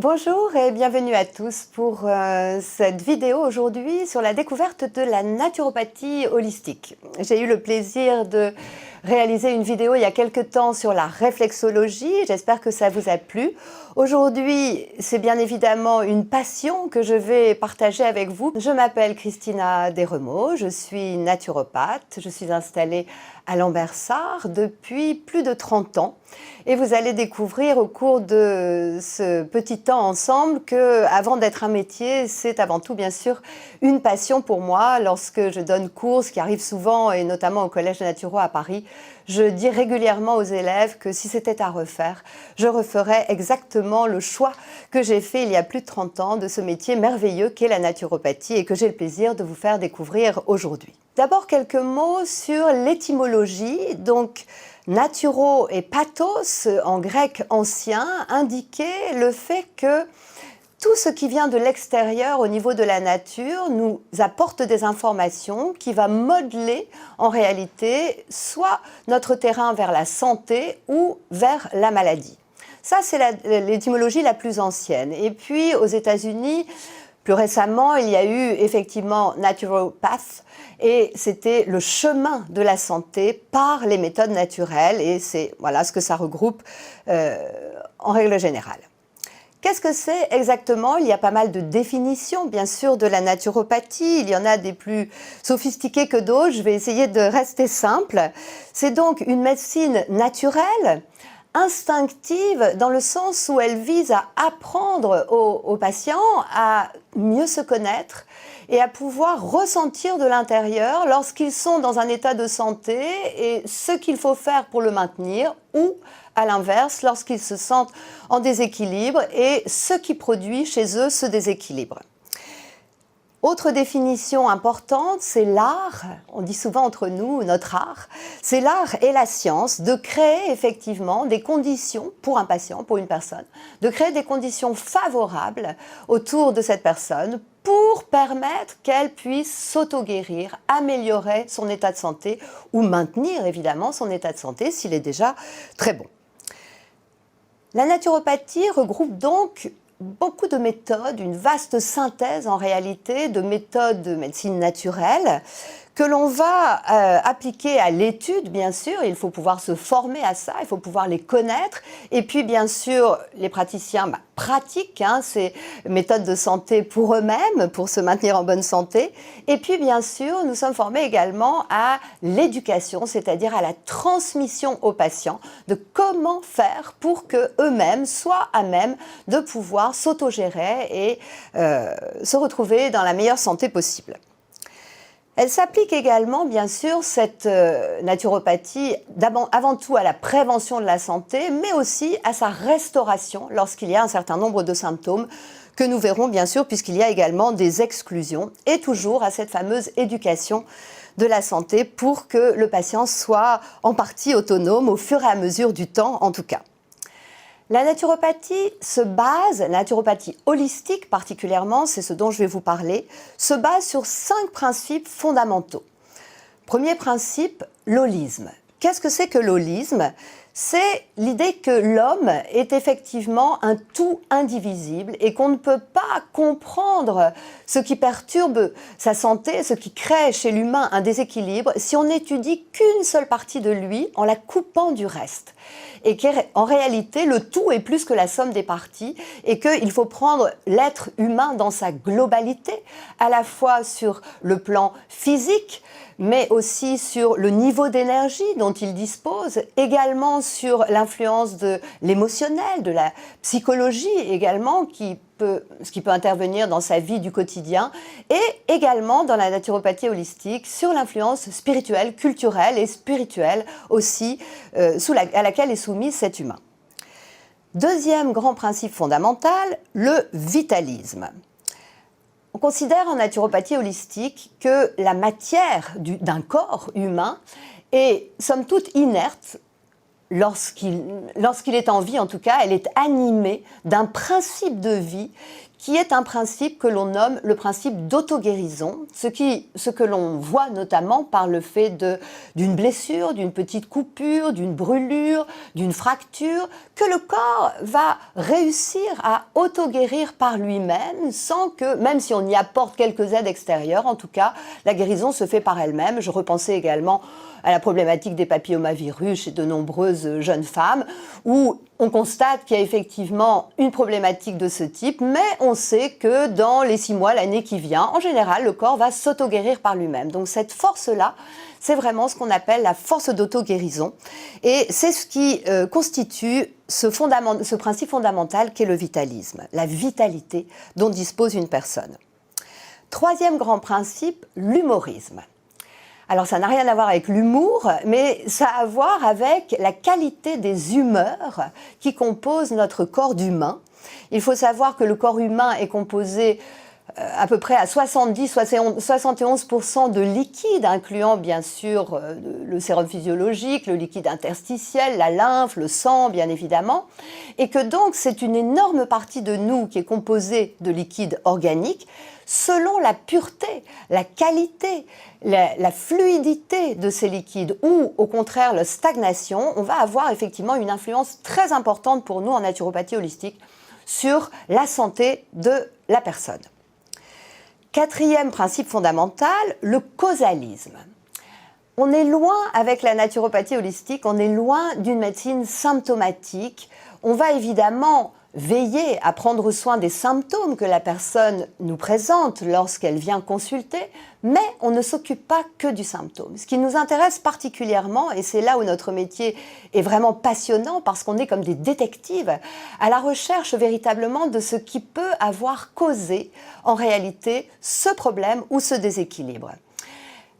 Bonjour et bienvenue à tous pour cette vidéo aujourd'hui sur la découverte de la naturopathie holistique. J'ai eu le plaisir de réaliser une vidéo il y a quelque temps sur la réflexologie, j'espère que ça vous a plu. Aujourd'hui, c'est bien évidemment une passion que je vais partager avec vous. Je m'appelle Christina Desremeaux, je suis naturopathe, je suis installée à Lambersart depuis plus de 30 ans. Et vous allez découvrir au cours de ce petit temps ensemble que, avant d'être un métier, c'est avant tout bien sûr une passion pour moi. Lorsque je donne cours, ce qui arrive souvent et notamment au Collège de Naturo à Paris, je dis régulièrement aux élèves que si c'était à refaire, je referais exactement le choix que j'ai fait il y a plus de 30 ans de ce métier merveilleux qu'est la naturopathie et que j'ai le plaisir de vous faire découvrir aujourd'hui. D'abord quelques mots sur l'étymologie. Donc, naturo et pathos, en grec ancien, indiquait le fait que tout ce qui vient de l'extérieur au niveau de la nature nous apporte des informations qui va modeler en réalité soit notre terrain vers la santé ou vers la maladie. Ça, c'est l'étymologie la plus ancienne. Et puis, aux États-Unis, plus récemment, il y a eu effectivement naturopath et c'était le chemin de la santé par les méthodes naturelles et c'est voilà ce que ça regroupe en règle générale. Qu'est-ce que c'est exactement? Il y a pas mal de définitions, bien sûr, de la naturopathie. Il y en a des plus sophistiquées que d'autres. Je vais essayer de rester simple. C'est donc une médecine naturelle, instinctive, dans le sens où elle vise à apprendre aux patients à mieux se connaître et à pouvoir ressentir de l'intérieur lorsqu'ils sont dans un état de santé et ce qu'il faut faire pour le maintenir ou, à l'inverse, lorsqu'ils se sentent en déséquilibre et ce qui produit chez eux ce déséquilibre. Autre définition importante, c'est l'art, on dit souvent entre nous notre art, c'est l'art et la science de créer effectivement des conditions pour un patient, pour une personne, de créer des conditions favorables autour de cette personne pour permettre qu'elle puisse s'auto-guérir, améliorer son état de santé ou maintenir évidemment son état de santé s'il est déjà très bon. La naturopathie regroupe donc beaucoup de méthodes, une vaste synthèse en réalité de méthodes de médecine naturelle que l'on va appliquer à l'étude, bien sûr. Il faut pouvoir se former à ça, il faut pouvoir les connaître. Et puis, bien sûr, les praticiens pratiquent ces méthodes de santé pour eux-mêmes, pour se maintenir en bonne santé. Et puis, bien sûr, nous sommes formés également à l'éducation, c'est-à-dire à la transmission aux patients de comment faire pour qu'eux-mêmes soient à même de pouvoir s'autogérer et se retrouver dans la meilleure santé possible. Elle s'applique également, bien sûr, cette naturopathie, avant tout à la prévention de la santé, mais aussi à sa restauration lorsqu'il y a un certain nombre de symptômes que nous verrons, bien sûr, puisqu'il y a également des exclusions, et toujours à cette fameuse éducation de la santé pour que le patient soit en partie autonome au fur et à mesure du temps, en tout cas. La naturopathie se base, la naturopathie holistique particulièrement, c'est ce dont je vais vous parler, se base sur 5 principes fondamentaux. Premier principe, l'holisme. Qu'est-ce que c'est que l'holisme? C'est l'idée que l'homme est effectivement un tout indivisible et qu'on ne peut pas comprendre ce qui perturbe sa santé, ce qui crée chez l'humain un déséquilibre, si on n'étudie qu'une seule partie de lui en la coupant du reste. Et qu'en réalité, le tout est plus que la somme des parties et qu'il faut prendre l'être humain dans sa globalité, à la fois sur le plan physique, mais aussi sur le niveau d'énergie dont il dispose, également sur l'influence de l'émotionnel, de la psychologie également, ce qui peut intervenir dans sa vie du quotidien, et également dans la naturopathie holistique sur l'influence spirituelle, culturelle et spirituelle aussi à laquelle est soumis cet humain. Deuxième grand principe fondamental, le vitalisme. On considère en naturopathie holistique que la matière d'un corps humain est somme toute inerte. Lorsqu'il est en vie, en tout cas, elle est animée d'un principe de vie qui est un principe que l'on nomme le principe d'auto-guérison, ce que l'on voit notamment par le fait d'une blessure, d'une petite coupure, d'une brûlure, d'une fracture, que le corps va réussir à auto-guérir par lui-même, sans que, même si on y apporte quelques aides extérieures, en tout cas, la guérison se fait par elle-même. Je repensais également à la problématique des papillomavirus chez de nombreuses jeunes femmes, où on constate qu'il y a effectivement une problématique de ce type, mais on sait que dans les 6 mois, l'année qui vient, en général, le corps va s'auto-guérir par lui-même. Donc cette force-là, c'est vraiment ce qu'on appelle la force d'auto-guérison. Et c'est ce qui constitue ce principe fondamental qu'est le vitalisme, la vitalité dont dispose une personne. Troisième grand principe, l'humorisme. Alors ça n'a rien à voir avec l'humour, mais ça a à voir avec la qualité des humeurs qui composent notre corps d'humain. Il faut savoir que le corps humain est composé à peu près à 70-71% de liquide, incluant bien sûr le sérum physiologique, le liquide interstitiel, la lymphe, le sang bien évidemment, et que donc c'est une énorme partie de nous qui est composée de liquide organique. Selon la pureté, la qualité, la fluidité de ces liquides ou au contraire la stagnation, on va avoir effectivement une influence très importante pour nous en naturopathie holistique sur la santé de la personne. Quatrième principe fondamental, le causalisme. On est loin avec la naturopathie holistique, on est loin d'une médecine symptomatique. On va évidemment veiller à prendre soin des symptômes que la personne nous présente lorsqu'elle vient consulter, mais on ne s'occupe pas que du symptôme. Ce qui nous intéresse particulièrement, et c'est là où notre métier est vraiment passionnant, parce qu'on est comme des détectives, à la recherche véritablement de ce qui peut avoir causé en réalité ce problème ou ce déséquilibre.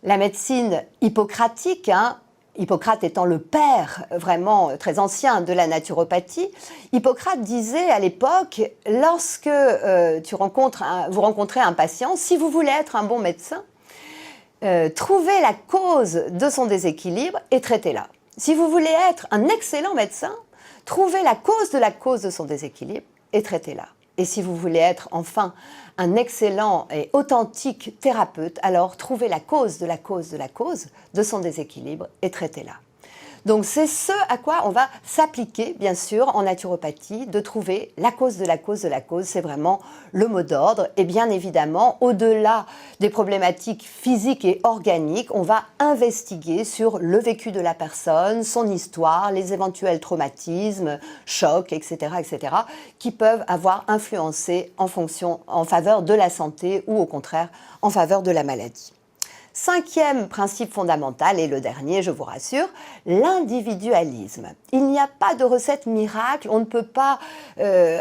La médecine hippocratique, Hippocrate étant le père vraiment très ancien de la naturopathie, Hippocrate disait à l'époque, lorsque vous rencontrez un patient, si vous voulez être un bon médecin, trouvez la cause de son déséquilibre et traitez-la. Si vous voulez être un excellent médecin, trouvez la cause de son déséquilibre et traitez-la. Et si vous voulez être enfin un excellent et authentique thérapeute, alors trouvez la cause de son déséquilibre et traitez-la. Donc c'est ce à quoi on va s'appliquer, bien sûr, en naturopathie, de trouver la cause de la cause, c'est vraiment le mot d'ordre. Et bien évidemment, au-delà des problématiques physiques et organiques, on va investiguer sur le vécu de la personne, son histoire, les éventuels traumatismes, chocs, etc., qui peuvent avoir influencé en faveur de la santé ou au contraire en faveur de la maladie. Cinquième principe fondamental, et le dernier, je vous rassure, l'individualisme. Il n'y a pas de recette miracle, on ne peut pas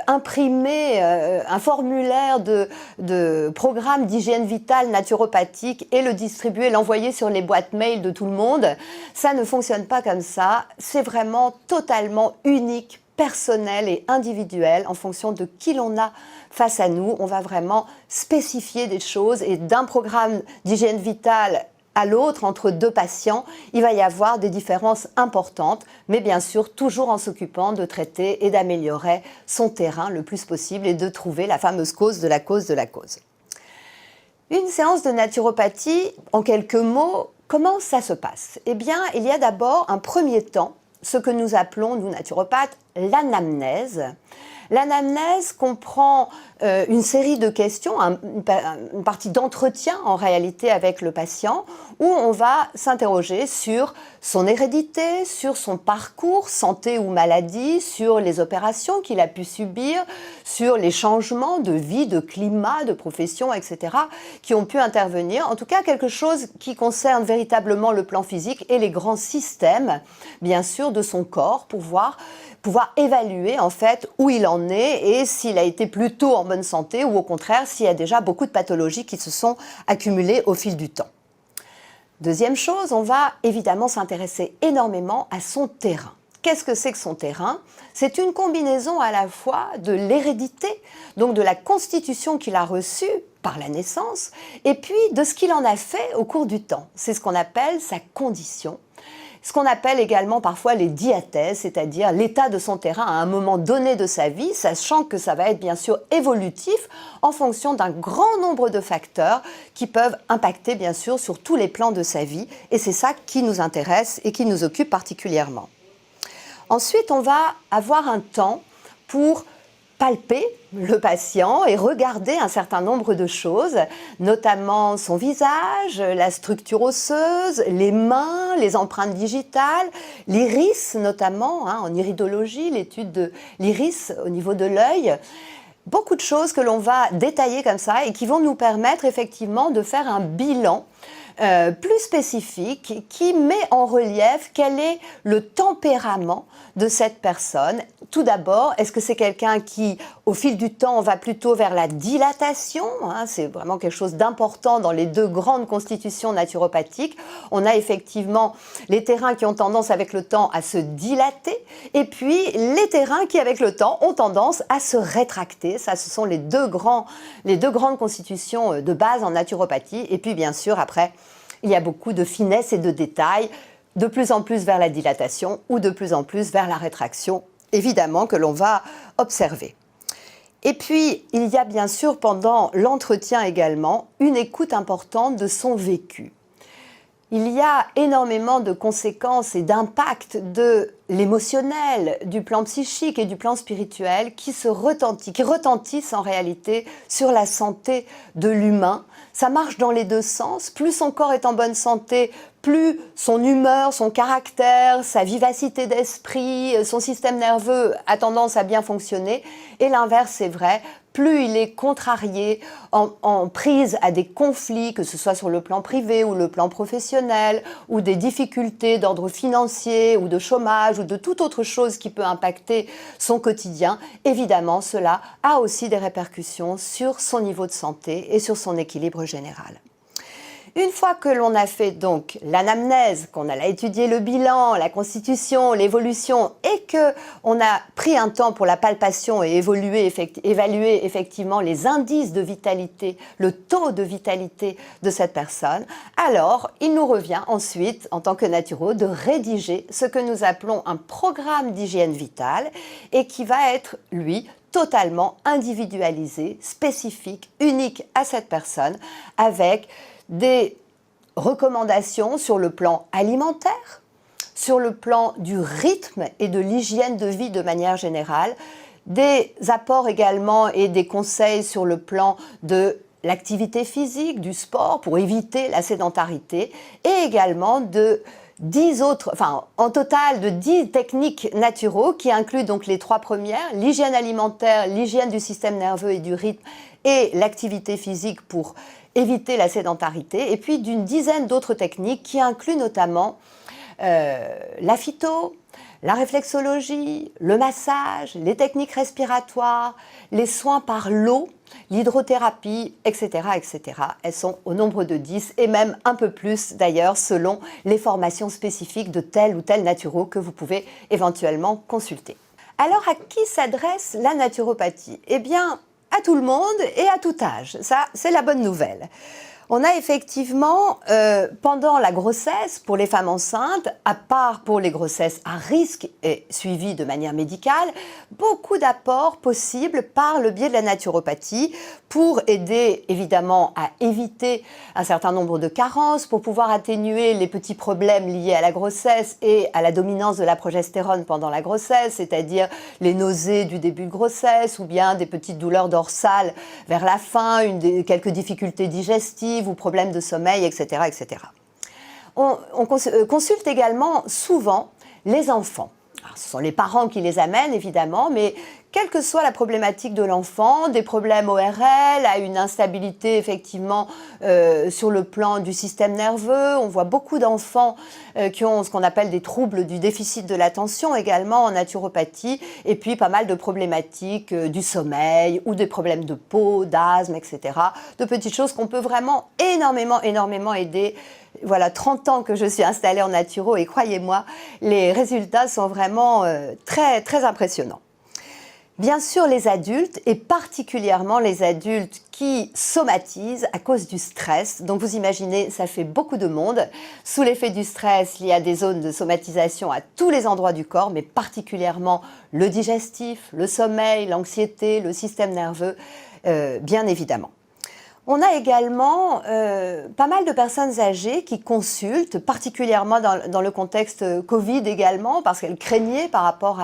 imprimer un formulaire de programme d'hygiène vitale naturopathique et le distribuer, l'envoyer sur les boîtes mail de tout le monde. Ça ne fonctionne pas comme ça, c'est vraiment totalement unique, personnel et individuel en fonction de qui l'on a face à nous. On va vraiment spécifier des choses et d'un programme d'hygiène vitale à l'autre, entre 2 patients, il va y avoir des différences importantes, mais bien sûr toujours en s'occupant de traiter et d'améliorer son terrain le plus possible et de trouver la fameuse cause de la cause de la cause. Une séance de naturopathie, en quelques mots, comment ça se passe? Eh bien, il y a d'abord un premier temps, ce que nous appelons, nous naturopathes, l'anamnèse. L'anamnèse comprend une série de questions, une partie d'entretien en réalité avec le patient, où on va s'interroger sur son hérédité, sur son parcours, santé ou maladie, sur les opérations qu'il a pu subir, sur les changements de vie, de climat, de profession, etc., qui ont pu intervenir. En tout cas, quelque chose qui concerne véritablement le plan physique et les grands systèmes, bien sûr, de son corps, pour pouvoir évaluer en fait où il en est et s'il a été plutôt en bonne santé ou au contraire s'il y a déjà beaucoup de pathologies qui se sont accumulées au fil du temps. Deuxième chose, on va évidemment s'intéresser énormément à son terrain. Qu'est-ce que c'est que son terrain? C'est une combinaison à la fois de l'hérédité, donc de la constitution qu'il a reçue par la naissance, et puis de ce qu'il en a fait au cours du temps. C'est ce qu'on appelle sa condition. ce qu'on appelle également parfois les diathèses, c'est-à-dire l'état de son terrain à un moment donné de sa vie, sachant que ça va être bien sûr évolutif en fonction d'un grand nombre de facteurs qui peuvent impacter bien sûr sur tous les plans de sa vie, et c'est ça qui nous intéresse et qui nous occupe particulièrement. Ensuite, on va avoir un temps pour palper le patient et regarder un certain nombre de choses, notamment son visage, la structure osseuse, les mains, les empreintes digitales, l'iris notamment, en iridologie, l'étude de l'iris au niveau de l'œil. Beaucoup de choses que l'on va détailler comme ça et qui vont nous permettre effectivement de faire un bilan plus spécifique qui met en relief quel est le tempérament de cette personne. Tout d'abord, est-ce que c'est quelqu'un qui, au fil du temps, va plutôt vers la dilatation, c'est vraiment quelque chose d'important dans les deux grandes constitutions naturopathiques. On a effectivement les terrains qui ont tendance avec le temps à se dilater et puis les terrains qui, avec le temps, ont tendance à se rétracter. Ça, ce sont les deux grandes constitutions de base en naturopathie. Et puis, bien sûr, après, il y a beaucoup de finesse et de détails, de plus en plus vers la dilatation ou de plus en plus vers la rétraction, évidemment, que l'on va observer. Et puis, il y a bien sûr, pendant l'entretien également, une écoute importante de son vécu. Il y a énormément de conséquences et d'impacts de l'émotionnel, du plan psychique et du plan spirituel qui retentissent en réalité sur la santé de l'humain. Ça marche dans les deux sens. Plus son corps est en bonne santé, plus son humeur, son caractère, sa vivacité d'esprit, son système nerveux a tendance à bien fonctionner. Et l'inverse est vrai. Plus il est contrarié, en prise à des conflits, que ce soit sur le plan privé ou le plan professionnel, ou des difficultés d'ordre financier ou de chômage ou de toute autre chose qui peut impacter son quotidien, évidemment, cela a aussi des répercussions sur son niveau de santé et sur son équilibre général. Une fois que l'on a fait donc l'anamnèse, qu'on a étudié le bilan, la constitution, l'évolution et qu'on a pris un temps pour la palpation et évaluer effectivement les indices de vitalité, le taux de vitalité de cette personne, alors il nous revient ensuite, en tant que naturo, de rédiger ce que nous appelons un programme d'hygiène vitale et qui va être, lui, totalement individualisé, spécifique, unique à cette personne, avec des recommandations sur le plan alimentaire, sur le plan du rythme et de l'hygiène de vie de manière générale, des apports également et des conseils sur le plan de l'activité physique, du sport pour éviter la sédentarité et également en total de 10 techniques naturaux qui incluent donc les 3 premières, l'hygiène alimentaire, l'hygiène du système nerveux et du rythme et l'activité physique pour éviter la sédentarité, et puis d'une dizaine d'autres techniques qui incluent notamment la phyto, la réflexologie, le massage, les techniques respiratoires, les soins par l'eau, l'hydrothérapie, etc., etc. Elles sont au nombre de 10 et même un peu plus d'ailleurs selon les formations spécifiques de tel ou tel naturo que vous pouvez éventuellement consulter. Alors à qui s'adresse la naturopathie ? Eh bien, à tout le monde et à tout âge. Ça, c'est la bonne nouvelle. On a effectivement, pendant la grossesse, pour les femmes enceintes, à part pour les grossesses à risque et suivies de manière médicale, beaucoup d'apports possibles par le biais de la naturopathie pour aider évidemment à éviter un certain nombre de carences, pour pouvoir atténuer les petits problèmes liés à la grossesse et à la dominance de la progestérone pendant la grossesse, c'est-à-dire les nausées du début de grossesse ou bien des petites douleurs dorsales vers la fin, quelques difficultés digestives, ou problèmes de sommeil, etc. etc. On consulte également souvent les enfants. Alors, ce sont les parents qui les amènent, évidemment, mais quelle que soit la problématique de l'enfant, des problèmes ORL, à une instabilité effectivement sur le plan du système nerveux. On voit beaucoup d'enfants qui ont ce qu'on appelle des troubles du déficit de l'attention également en naturopathie, et puis pas mal de problématiques du sommeil ou des problèmes de peau, d'asthme, etc. De petites choses qu'on peut vraiment énormément aider. Voilà, 30 ans que je suis installée en naturo et croyez-moi, les résultats sont vraiment très impressionnants. Bien sûr, les adultes, et particulièrement les adultes qui somatisent à cause du stress. Donc vous imaginez, ça fait beaucoup de monde. Sous l'effet du stress, il y a des zones de somatisation à tous les endroits du corps, mais particulièrement le digestif, le sommeil, l'anxiété, le système nerveux, bien évidemment. On a également pas mal de personnes âgées qui consultent, particulièrement dans le contexte Covid également, parce qu'elles craignaient par rapport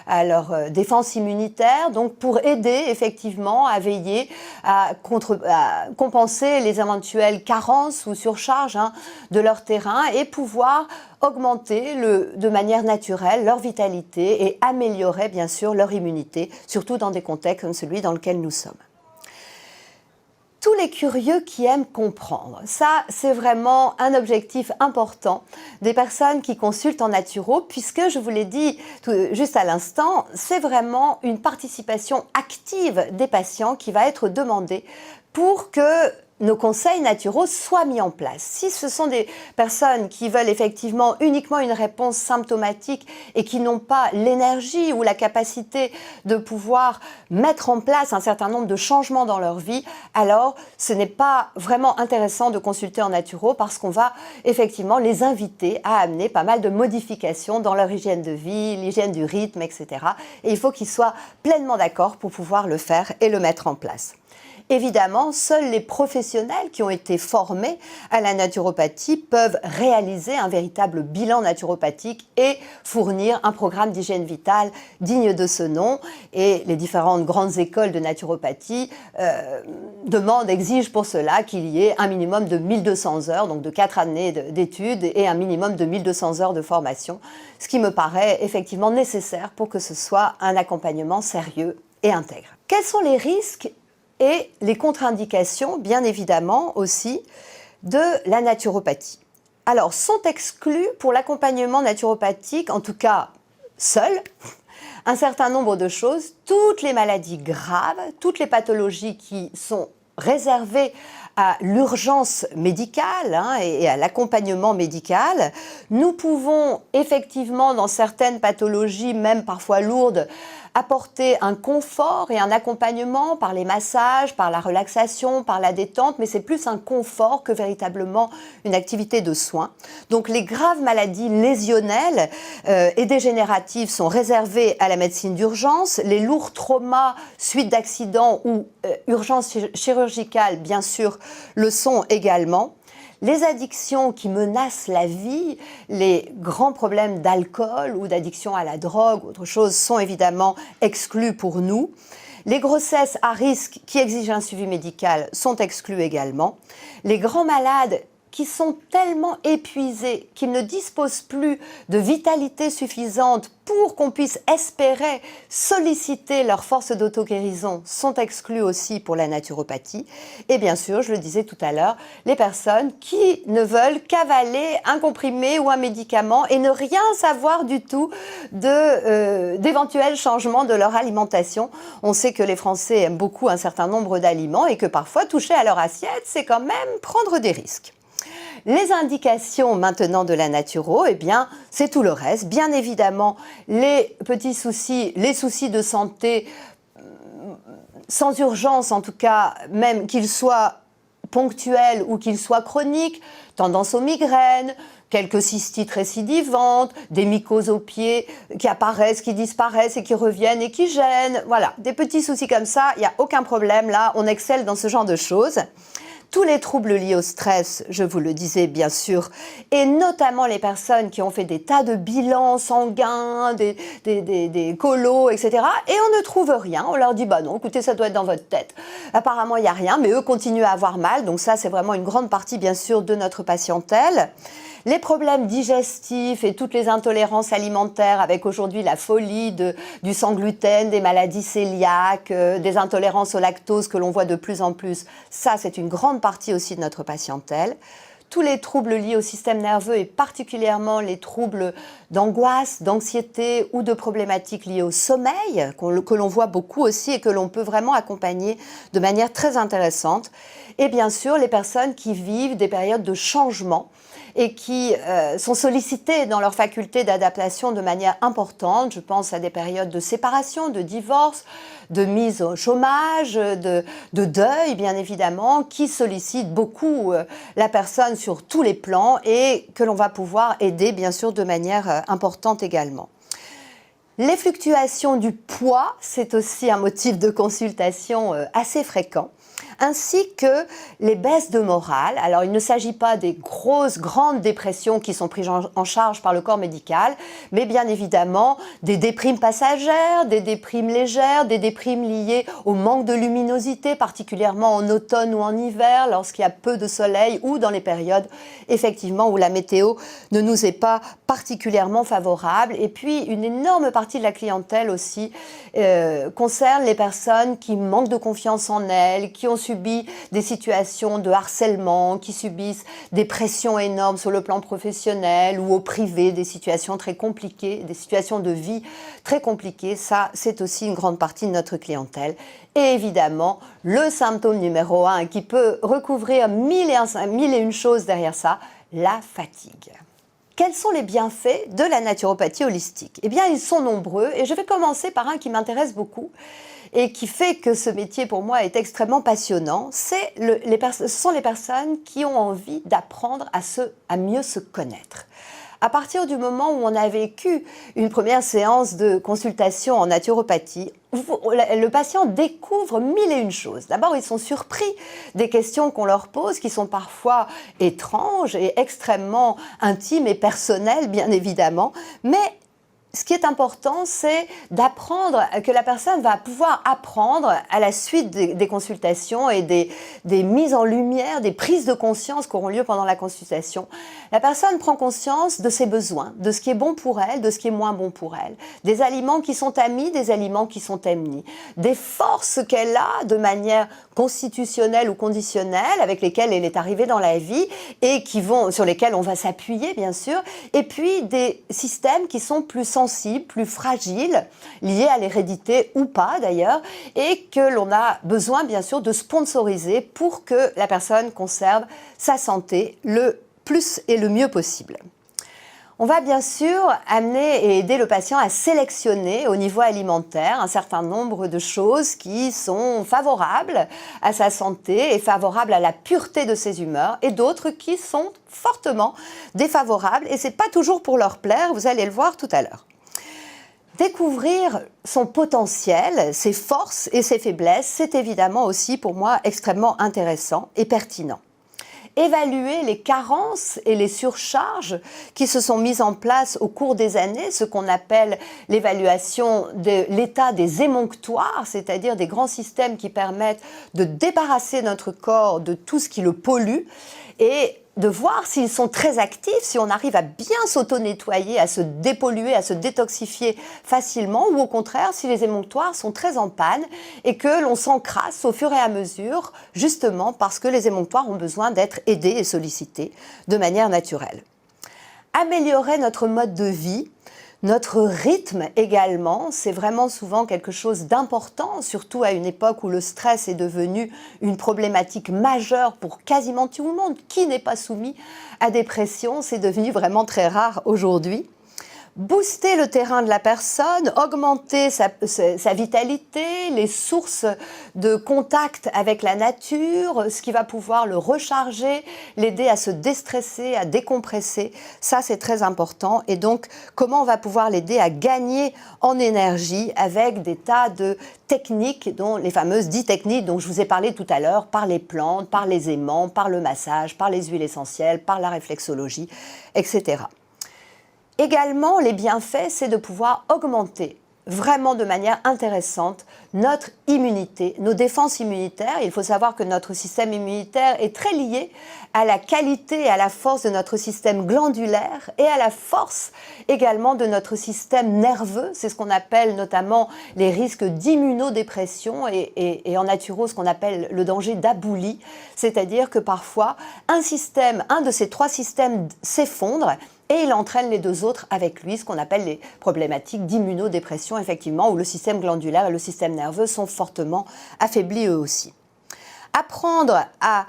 à leur défense immunitaire, donc pour aider effectivement à veiller à compenser les éventuelles carences ou surcharges de leur terrain et pouvoir augmenter de manière naturelle leur vitalité et améliorer bien sûr leur immunité, surtout dans des contextes comme celui dans lequel nous sommes. Tous les curieux qui aiment comprendre, ça c'est vraiment un objectif important des personnes qui consultent en naturo, puisque je vous l'ai dit juste à l'instant, c'est vraiment une participation active des patients qui va être demandée pour que nos conseils naturaux soient mis en place. Si ce sont des personnes qui veulent effectivement uniquement une réponse symptomatique et qui n'ont pas l'énergie ou la capacité de pouvoir mettre en place un certain nombre de changements dans leur vie, alors ce n'est pas vraiment intéressant de consulter en naturo parce qu'on va effectivement les inviter à amener pas mal de modifications dans leur hygiène de vie, l'hygiène du rythme, etc. Et il faut qu'ils soient pleinement d'accord pour pouvoir le faire et le mettre en place. Évidemment, seuls les professionnels qui ont été formés à la naturopathie peuvent réaliser un véritable bilan naturopathique et fournir un programme d'hygiène vitale digne de ce nom. Et les différentes grandes écoles de naturopathie exigent pour cela qu'il y ait un minimum de 1200 heures, donc de 4 années d'études et un minimum de 1200 heures de formation, ce qui me paraît effectivement nécessaire pour que ce soit un accompagnement sérieux et intègre. Quels sont les risques et les contre-indications, bien évidemment, aussi, de la naturopathie? Alors, sont exclus pour l'accompagnement naturopathique, en tout cas seul, un certain nombre de choses, toutes les maladies graves, toutes les pathologies qui sont réservées à l'urgence médicale et à l'accompagnement médical. Nous pouvons effectivement, dans certaines pathologies, même parfois lourdes, apporter un confort et un accompagnement par les massages, par la relaxation, par la détente, mais c'est plus un confort que véritablement une activité de soins. Donc les graves maladies lésionnelles et dégénératives sont réservées à la médecine d'urgence. Les lourds traumas suite d'accidents ou urgences chirurgicales, bien sûr, le sont également. Les addictions qui menacent la vie, les grands problèmes d'alcool ou d'addiction à la drogue, autre chose, sont évidemment exclus pour nous. Les grossesses à risque qui exigent un suivi médical sont exclues également. Les grands malades qui sont tellement épuisés qu'ils ne disposent plus de vitalité suffisante pour qu'on puisse espérer solliciter leur force d'auto-guérison sont exclus aussi pour la naturopathie. Et bien sûr, je le disais tout à l'heure, les personnes qui ne veulent qu'avaler un comprimé ou un médicament et ne rien savoir du tout d'éventuels changements de leur alimentation. On sait que les Français aiment beaucoup un certain nombre d'aliments et que parfois toucher à leur assiette, c'est quand même prendre des risques. Les indications maintenant de la naturo, eh bien, c'est tout le reste. Bien évidemment, les petits soucis, les soucis de santé, sans urgence en tout cas, même qu'ils soient ponctuels ou qu'ils soient chroniques, tendance aux migraines, quelques cystites récidivantes, des mycoses aux pieds qui apparaissent, qui disparaissent et qui reviennent et qui gênent. Voilà, des petits soucis comme ça, il n'y a aucun problème là, on excelle dans ce genre de choses. Tous les troubles liés au stress, je vous le disais bien sûr, et notamment les personnes qui ont fait des tas de bilans sanguins, des colos, etc. Et on ne trouve rien, on leur dit bah non, écoutez, ça doit être dans votre tête. Apparemment, il n'y a rien, mais eux continuent à avoir mal, donc ça c'est vraiment une grande partie bien sûr de notre patientèle. Les problèmes digestifs et toutes les intolérances alimentaires avec aujourd'hui la folie du sans gluten, des maladies cœliaques, des intolérances au lactose que l'on voit de plus en plus, ça c'est une grande partie aussi de notre patientèle. tous les troubles liés au système nerveux et particulièrement les troubles d'angoisse, d'anxiété ou de problématiques liées au sommeil, que l'on voit beaucoup aussi et que l'on peut vraiment accompagner de manière très intéressante. Et bien sûr, les personnes qui vivent des périodes de changement et qui sont sollicitées dans leur faculté d'adaptation de manière importante. Je pense à des périodes de séparation, de divorce, de mise au chômage, de deuil, bien évidemment, qui sollicitent beaucoup la personne sur tous les plans et que l'on va pouvoir aider, bien sûr, de manière importante également. Les fluctuations du poids, c'est aussi un motif de consultation assez fréquent, ainsi que les baisses de morale. Alors, il ne s'agit pas des grandes dépressions qui sont prises en charge par le corps médical, mais bien évidemment des déprimes passagères, des déprimes légères, des déprimes liées au manque de luminosité, particulièrement en automne ou en hiver, lorsqu'il y a peu de soleil ou dans les périodes, effectivement, où la météo ne nous est pas particulièrement favorable. Et puis, une énorme partie de la clientèle aussi concerne les personnes qui manquent de confiance en elles, qui ont subi des situations de harcèlement, qui subissent des pressions énormes sur le plan professionnel ou au privé, des situations très compliquées, des situations de vie très compliquées. Ça, c'est aussi une grande partie de notre clientèle. Et évidemment, le symptôme numéro 1 qui peut recouvrir mille et une choses derrière ça, la fatigue. Quels sont les bienfaits de la naturopathie holistique? Eh bien, ils sont nombreux et je vais commencer par un qui m'intéresse beaucoup et qui fait que ce métier pour moi est extrêmement passionnant. Ce sont les personnes qui ont envie d'apprendre à mieux se connaître. À partir du moment où on a vécu une première séance de consultation en naturopathie, le patient découvre mille et une choses. D'abord, ils sont surpris des questions qu'on leur pose, qui sont parfois étranges et extrêmement intimes et personnelles, bien évidemment, mais ce qui est important, c'est d'apprendre, que la personne va pouvoir apprendre à la suite des consultations et des mises en lumière, des prises de conscience qui auront lieu pendant la consultation. La personne prend conscience de ses besoins, de ce qui est bon pour elle, de ce qui est moins bon pour elle, des aliments qui sont amis, des aliments qui sont ennemis, des forces qu'elle a de manière constitutionnelle ou conditionnelle avec lesquelles elle est arrivée dans la vie et sur lesquelles on va s'appuyer, bien sûr, et puis des systèmes qui sont plus sensibles, plus fragiles, liés à l'hérédité ou pas d'ailleurs, et que l'on a besoin bien sûr de sponsoriser pour que la personne conserve sa santé le plus et le mieux possible. On va bien sûr amener et aider le patient à sélectionner au niveau alimentaire un certain nombre de choses qui sont favorables à sa santé et favorables à la pureté de ses humeurs et d'autres qui sont fortement défavorables et ce n'est pas toujours pour leur plaire, vous allez le voir tout à l'heure. Découvrir son potentiel, ses forces et ses faiblesses, c'est évidemment aussi pour moi extrêmement intéressant et pertinent. Évaluer les carences et les surcharges qui se sont mises en place au cours des années, ce qu'on appelle l'évaluation de l'état des émonctoires, c'est-à-dire des grands systèmes qui permettent de débarrasser notre corps de tout ce qui le pollue et de voir s'ils sont très actifs, si on arrive à bien s'auto-nettoyer, à se dépolluer, à se détoxifier facilement, ou au contraire, si les émonctoires sont très en panne et que l'on s'encrasse au fur et à mesure, justement parce que les émonctoires ont besoin d'être aidés et sollicités de manière naturelle. Améliorer notre mode de vie, notre rythme également, c'est vraiment souvent quelque chose d'important, surtout à une époque où le stress est devenu une problématique majeure pour quasiment tout le monde. Qui n'est pas soumis à des pressions? C'est devenu vraiment très rare aujourd'hui. Booster le terrain de la personne, augmenter sa vitalité, les sources de contact avec la nature, ce qui va pouvoir le recharger, l'aider à se déstresser, à décompresser. Ça, c'est très important. Et donc, comment on va pouvoir l'aider à gagner en énergie avec des tas de techniques, dont les fameuses 10 techniques dont je vous ai parlé tout à l'heure, par les plantes, par les aimants, par le massage, par les huiles essentielles, par la réflexologie, etc. Également, les bienfaits, c'est de pouvoir augmenter vraiment de manière intéressante notre immunité, nos défenses immunitaires. Il faut savoir que notre système immunitaire est très lié à la qualité et à la force de notre système glandulaire et à la force également de notre système nerveux. C'est ce qu'on appelle notamment les risques d'immunodépression et en naturo ce qu'on appelle le danger d'aboulie, c'est-à-dire que parfois un de ces trois systèmes s'effondre et il entraîne les deux autres avec lui, ce qu'on appelle les problématiques d'immunodépression, effectivement, où le système glandulaire et le système nerveux sont fortement affaiblis eux aussi. Apprendre à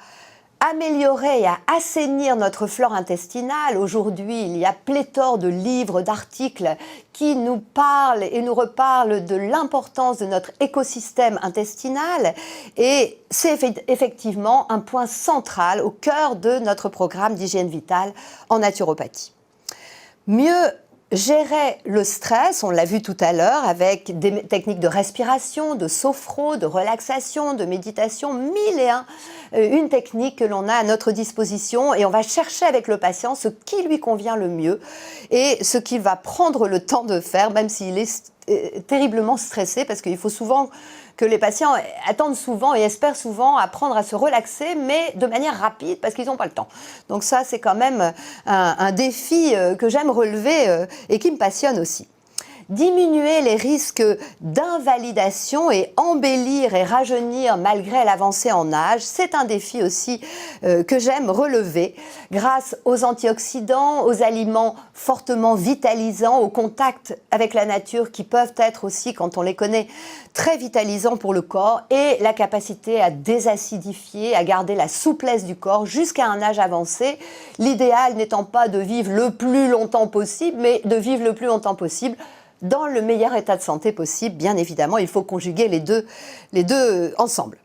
améliorer et à assainir notre flore intestinale. Aujourd'hui, il y a pléthore de livres, d'articles qui nous parlent et nous reparlent de l'importance de notre écosystème intestinal et c'est effectivement un point central au cœur de notre programme d'hygiène vitale en naturopathie. Mieux gérer le stress, on l'a vu tout à l'heure, avec des techniques de respiration, de sophro, de relaxation, de méditation, une technique que l'on a à notre disposition et on va chercher avec le patient ce qui lui convient le mieux et ce qu'il va prendre le temps de faire, même s'il est terriblement stressé, parce qu'il faut souvent que les patients attendent souvent et espèrent souvent apprendre à se relaxer, mais de manière rapide, parce qu'ils n'ont pas le temps. Donc ça, c'est quand même un défi que j'aime relever et qui me passionne aussi. Diminuer les risques d'invalidation et embellir et rajeunir malgré l'avancée en âge, c'est un défi aussi que j'aime relever grâce aux antioxydants, aux aliments fortement vitalisants, au contact avec la nature qui peuvent être aussi, quand on les connaît, très vitalisants pour le corps et la capacité à désacidifier, à garder la souplesse du corps jusqu'à un âge avancé. L'idéal n'étant pas de vivre le plus longtemps possible, mais de vivre le plus longtemps possible dans le meilleur état de santé possible. Bien évidemment, il faut conjuguer les deux ensemble.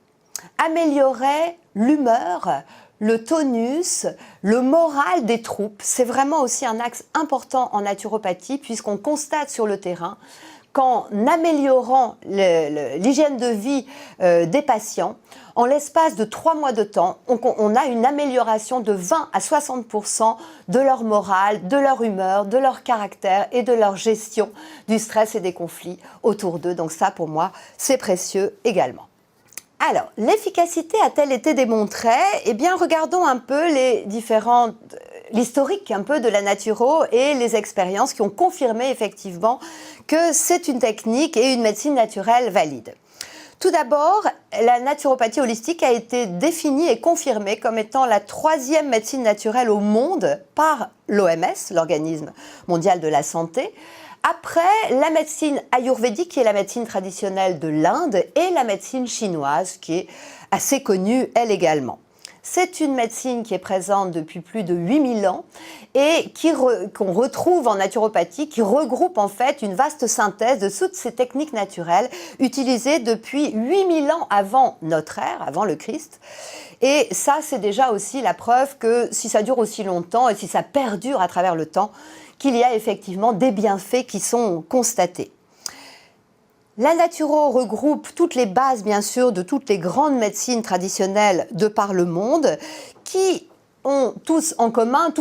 Améliorer l'humeur, le tonus, le moral des troupes, c'est vraiment aussi un axe important en naturopathie puisqu'on constate sur le terrain qu'en améliorant l'hygiène de vie des patients, en l'espace de 3 mois de temps, on a une amélioration de 20 à 60% de leur morale, de leur humeur, de leur caractère et de leur gestion du stress et des conflits autour d'eux. Donc ça, pour moi, c'est précieux également. Alors, l'efficacité a-t-elle été démontrée? Eh bien, regardons un peu l'historique un peu de la naturo et les expériences qui ont confirmé effectivement que c'est une technique et une médecine naturelle valide. Tout d'abord, la naturopathie holistique a été définie et confirmée comme étant la 3e médecine naturelle au monde par l'OMS, l'Organisme mondial de la santé, après la médecine ayurvédique, qui est la médecine traditionnelle de l'Inde, et la médecine chinoise, qui est assez connue, elle également. C'est une médecine qui est présente depuis plus de 8000 ans et qu'on retrouve en naturopathie, qui regroupe en fait une vaste synthèse de toutes ces techniques naturelles utilisées depuis 8000 ans avant notre ère, avant le Christ. Et ça, c'est déjà aussi la preuve que si ça dure aussi longtemps et si ça perdure à travers le temps, qu'il y a effectivement des bienfaits qui sont constatés. La naturo regroupe toutes les bases, bien sûr, de toutes les grandes médecines traditionnelles de par le monde, qui ont tout en commun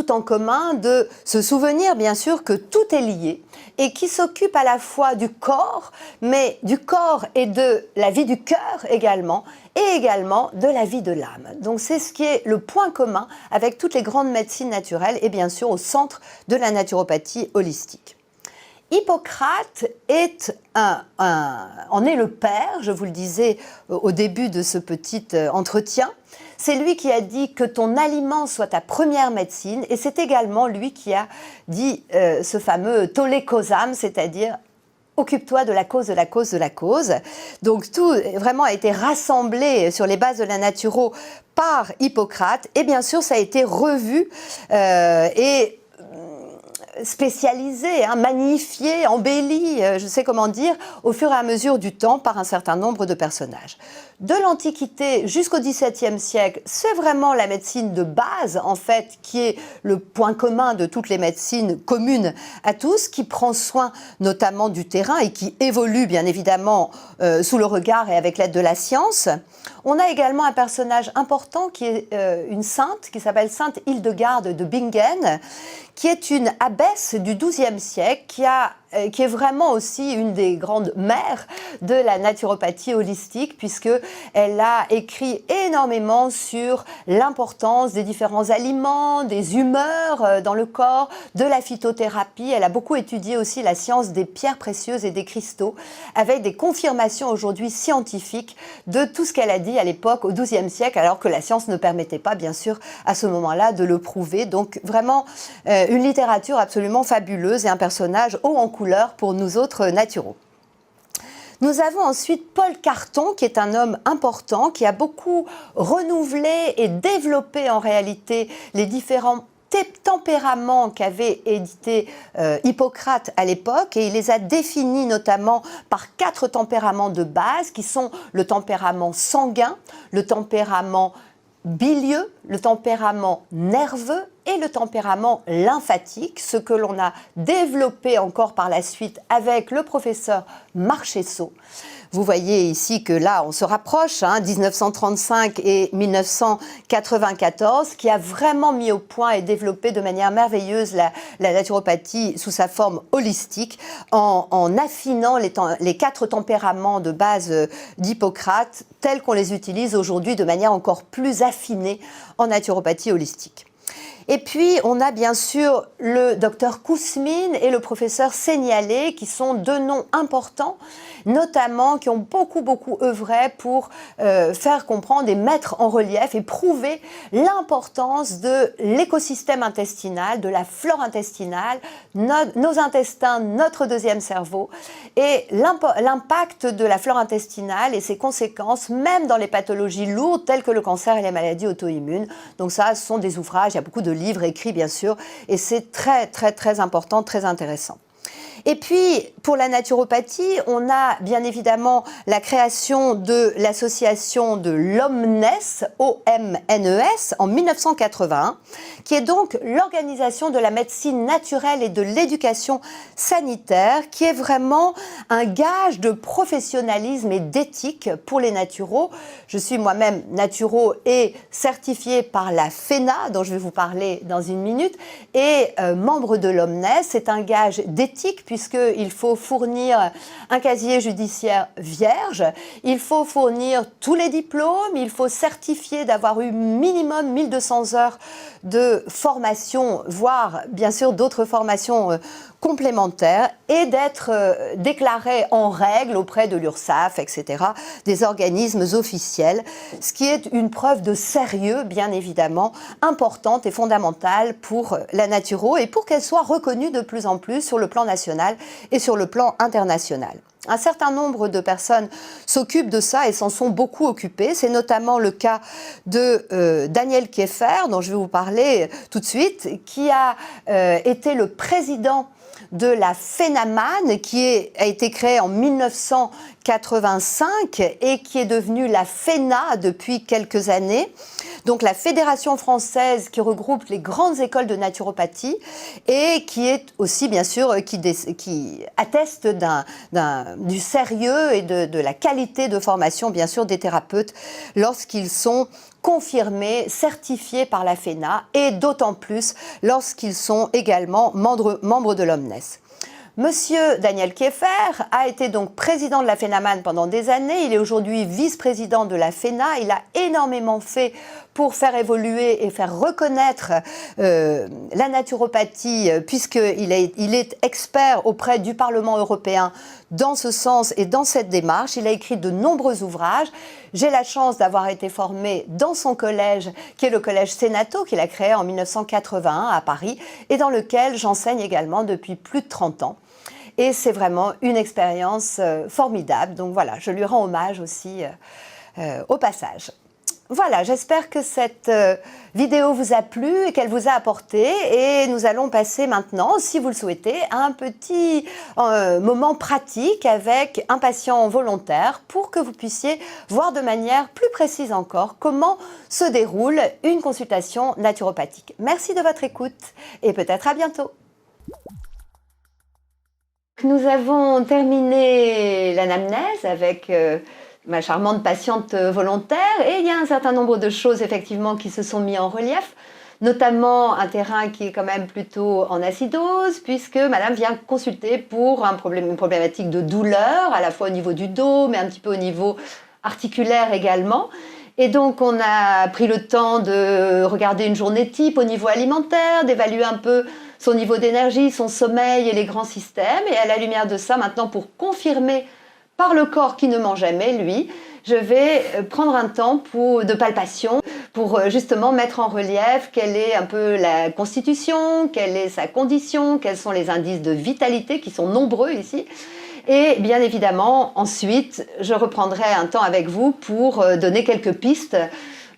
de se souvenir, bien sûr, que tout est lié et qui s'occupent à la fois du corps, mais du corps et de la vie du cœur également, et également de la vie de l'âme. Donc c'est ce qui est le point commun avec toutes les grandes médecines naturelles et bien sûr au centre de la naturopathie holistique. Hippocrate en est le père, je vous le disais au début de ce petit entretien. C'est lui qui a dit que ton aliment soit ta première médecine et c'est également lui qui a dit ce fameux tolle causam, c'est-à-dire occupe-toi de la cause, de la cause, de la cause. Donc tout vraiment a été rassemblé sur les bases de la naturo par Hippocrate et bien sûr ça a été revu et spécialisé, magnifié, embelli, je sais comment dire, au fur et à mesure du temps par un certain nombre de personnages. De l'Antiquité jusqu'au XVIIe siècle, c'est vraiment la médecine de base, en fait, qui est le point commun de toutes les médecines communes à tous, qui prend soin notamment du terrain et qui évolue bien évidemment sous le regard et avec l'aide de la science. On a également un personnage important qui est une sainte, qui s'appelle Sainte Hildegarde de Bingen, qui est une abbesse du XIIe siècle, qui a qui est vraiment aussi une des grandes mères de la naturopathie holistique, puisqu'elle a écrit énormément sur l'importance des différents aliments, des humeurs dans le corps, de la phytothérapie. Elle a beaucoup étudié aussi la science des pierres précieuses et des cristaux, avec des confirmations aujourd'hui scientifiques de tout ce qu'elle a dit à l'époque, au XIIe siècle, alors que la science ne permettait pas, bien sûr, à ce moment-là, de le prouver. Donc vraiment, une littérature absolument fabuleuse et un personnage haut en couleur pour nous autres naturaux. Nous avons ensuite Paul Carton, qui est un homme important, qui a beaucoup renouvelé et développé en réalité les différents tempéraments qu'avait édité Hippocrate à l'époque, et il les a définis notamment par 4 tempéraments de base qui sont le tempérament sanguin, le tempérament bilieux, le tempérament nerveux et le tempérament lymphatique, ce que l'on a développé encore par la suite avec le professeur Marchesso. Vous voyez ici que là, on se rapproche, 1935 et 1994, qui a vraiment mis au point et développé de manière merveilleuse la naturopathie sous sa forme holistique, en affinant les 4 tempéraments de base d'Hippocrate, tels qu'on les utilise aujourd'hui de manière encore plus affinée en naturopathie holistique. Et puis, on a bien sûr le docteur Kousmine et le professeur Seignalé, qui sont 2 noms importants, notamment qui ont beaucoup œuvré pour faire comprendre et mettre en relief et prouver l'importance de l'écosystème intestinal, de la flore intestinale, nos intestins, notre deuxième cerveau, et l'impact de la flore intestinale et ses conséquences, même dans les pathologies lourdes telles que le cancer et les maladies auto-immunes. Donc ça, ce sont des ouvrages, il y a beaucoup de livres écrits bien sûr, et c'est très important, très intéressant. Et puis, pour la naturopathie, on a bien évidemment la création de l'association de l'Omnes, O-M-N-E-S, en 1981, qui est donc l'organisation de la médecine naturelle et de l'éducation sanitaire, qui est vraiment un gage de professionnalisme et d'éthique pour les naturaux. Je suis moi-même naturo et certifiée par la FENA, dont je vais vous parler dans une minute, et membre de l'Omnes. C'est un gage d'éthique, puisqu'il faut fournir un casier judiciaire vierge, il faut fournir tous les diplômes, il faut certifier d'avoir eu minimum 1200 heures de formation, voire bien sûr d'autres formations complémentaires, et d'être déclaré en règle auprès de l'URSSAF, etc., des organismes officiels, ce qui est une preuve de sérieux, bien évidemment, importante et fondamentale pour la naturo et pour qu'elle soit reconnue de plus en plus sur le plan national et sur le plan international. Un certain nombre de personnes s'occupent de ça et s'en sont beaucoup occupées. C'est notamment le cas de Daniel Kieffer, dont je vais vous parler tout de suite, qui a été le président de la FENAMAN, qui a été créée en 1985 et qui est devenue la FENA depuis quelques années. Donc la Fédération française qui regroupe les grandes écoles de naturopathie et qui est aussi, bien sûr, qui atteste du sérieux et de la qualité de formation, bien sûr, des thérapeutes lorsqu'ils sont confirmés, certifiés par la FENA, et d'autant plus lorsqu'ils sont également membres de l'Omnes. Monsieur Daniel Kieffer a été donc président de la FENAMAN pendant des années. Il est aujourd'hui vice-président de la FENA. Il a énormément fait pour faire évoluer et faire reconnaître la naturopathie, puisqu'il est expert auprès du Parlement européen dans ce sens et dans cette démarche. Il a écrit de nombreux ouvrages. J'ai la chance d'avoir été formée dans son collège, qui est le collège Senato, qu'il a créé en 1981 à Paris, et dans lequel j'enseigne également depuis plus de 30 ans. Et c'est vraiment une expérience formidable. Donc voilà, je lui rends hommage aussi au passage. Voilà, j'espère que cette vidéo vous a plu et qu'elle vous a apporté. Et nous allons passer maintenant, si vous le souhaitez, à un petit moment pratique avec un patient volontaire pour que vous puissiez voir de manière plus précise encore comment se déroule une consultation naturopathique. Merci de votre écoute et peut-être à bientôt. Nous avons terminé l'anamnèse avec ma charmante patiente volontaire, et il y a un certain nombre de choses effectivement qui se sont mises en relief, notamment un terrain qui est quand même plutôt en acidose, puisque madame vient consulter pour une problématique de douleur, à la fois au niveau du dos, mais un petit peu au niveau articulaire également. Et donc on a pris le temps de regarder une journée type au niveau alimentaire, d'évaluer un peu son niveau d'énergie, son sommeil et les grands systèmes. Et à la lumière de ça, maintenant, pour confirmer par le corps qui ne ment jamais, lui, je vais prendre un temps de palpation pour justement mettre en relief quelle est un peu la constitution, quelle est sa condition, quels sont les indices de vitalité qui sont nombreux ici. Et bien évidemment, ensuite, je reprendrai un temps avec vous pour donner quelques pistes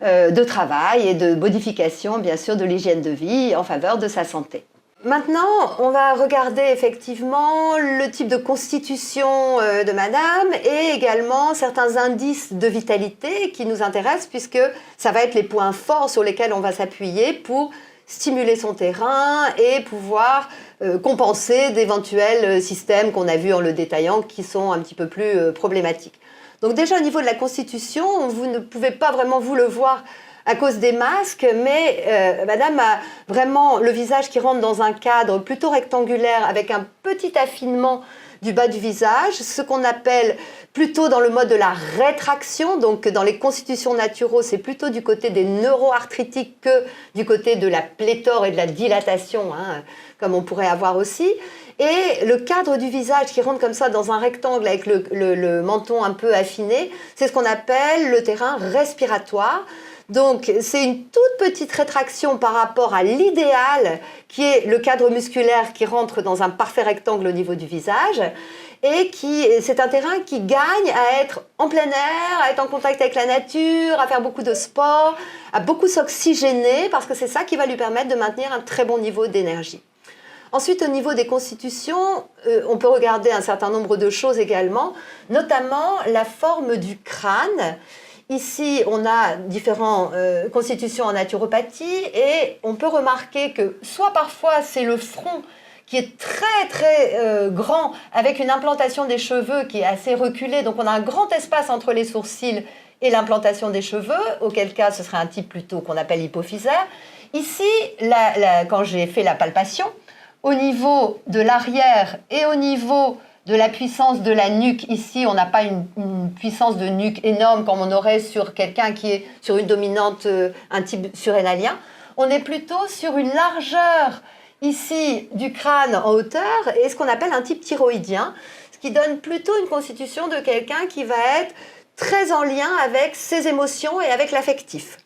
de travail et de modification, bien sûr, de l'hygiène de vie en faveur de sa santé. Maintenant, on va regarder effectivement le type de constitution de madame et également certains indices de vitalité qui nous intéressent puisque ça va être les points forts sur lesquels on va s'appuyer pour stimuler son terrain et pouvoir compenser d'éventuels systèmes qu'on a vus en le détaillant qui sont un petit peu plus problématiques. Donc déjà au niveau de la constitution, vous ne pouvez pas vraiment vous le voir à cause des masques, mais madame a vraiment le visage qui rentre dans un cadre plutôt rectangulaire avec un petit affinement du bas du visage, ce qu'on appelle plutôt dans le mode de la rétraction, donc dans les constitutions naturaux, c'est plutôt du côté des neuroarthritiques que du côté de la pléthore et de la dilatation, hein, comme on pourrait avoir aussi. Et le cadre du visage qui rentre comme ça dans un rectangle avec le menton un peu affiné, c'est ce qu'on appelle le terrain respiratoire. Donc, c'est une toute petite rétraction par rapport à l'idéal qui est le cadre musculaire qui rentre dans un parfait rectangle au niveau du visage et c'est un terrain qui gagne à être en plein air, à être en contact avec la nature, à faire beaucoup de sport, à beaucoup s'oxygéner parce que c'est ça qui va lui permettre de maintenir un très bon niveau d'énergie. Ensuite, au niveau des constitutions, on peut regarder un certain nombre de choses également, notamment la forme du crâne. Ici, on a différentes constitutions en naturopathie et on peut remarquer que soit parfois c'est le front qui est très grand avec une implantation des cheveux qui est assez reculée, donc on a un grand espace entre les sourcils et l'implantation des cheveux, auquel cas ce serait un type plutôt qu'on appelle hypophysaire. Ici, quand j'ai fait la palpation, au niveau de l'arrière et au niveau de la puissance de la nuque, ici, on n'a pas une puissance de nuque énorme comme on aurait sur quelqu'un qui est sur une dominante, un type surrénalien. On est plutôt sur une largeur, ici, du crâne en hauteur et ce qu'on appelle un type thyroïdien, ce qui donne plutôt une constitution de quelqu'un qui va être très en lien avec ses émotions et avec l'affectif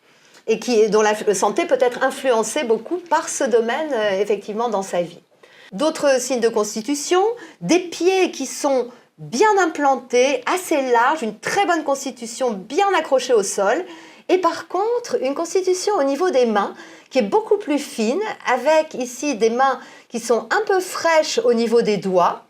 et dont la santé peut être influencée beaucoup par ce domaine, effectivement, dans sa vie. D'autres signes de constitution, des pieds qui sont bien implantés, assez larges, une très bonne constitution, bien accrochée au sol. Et par contre, une constitution au niveau des mains qui est beaucoup plus fine, avec ici des mains qui sont un peu fraîches au niveau des doigts.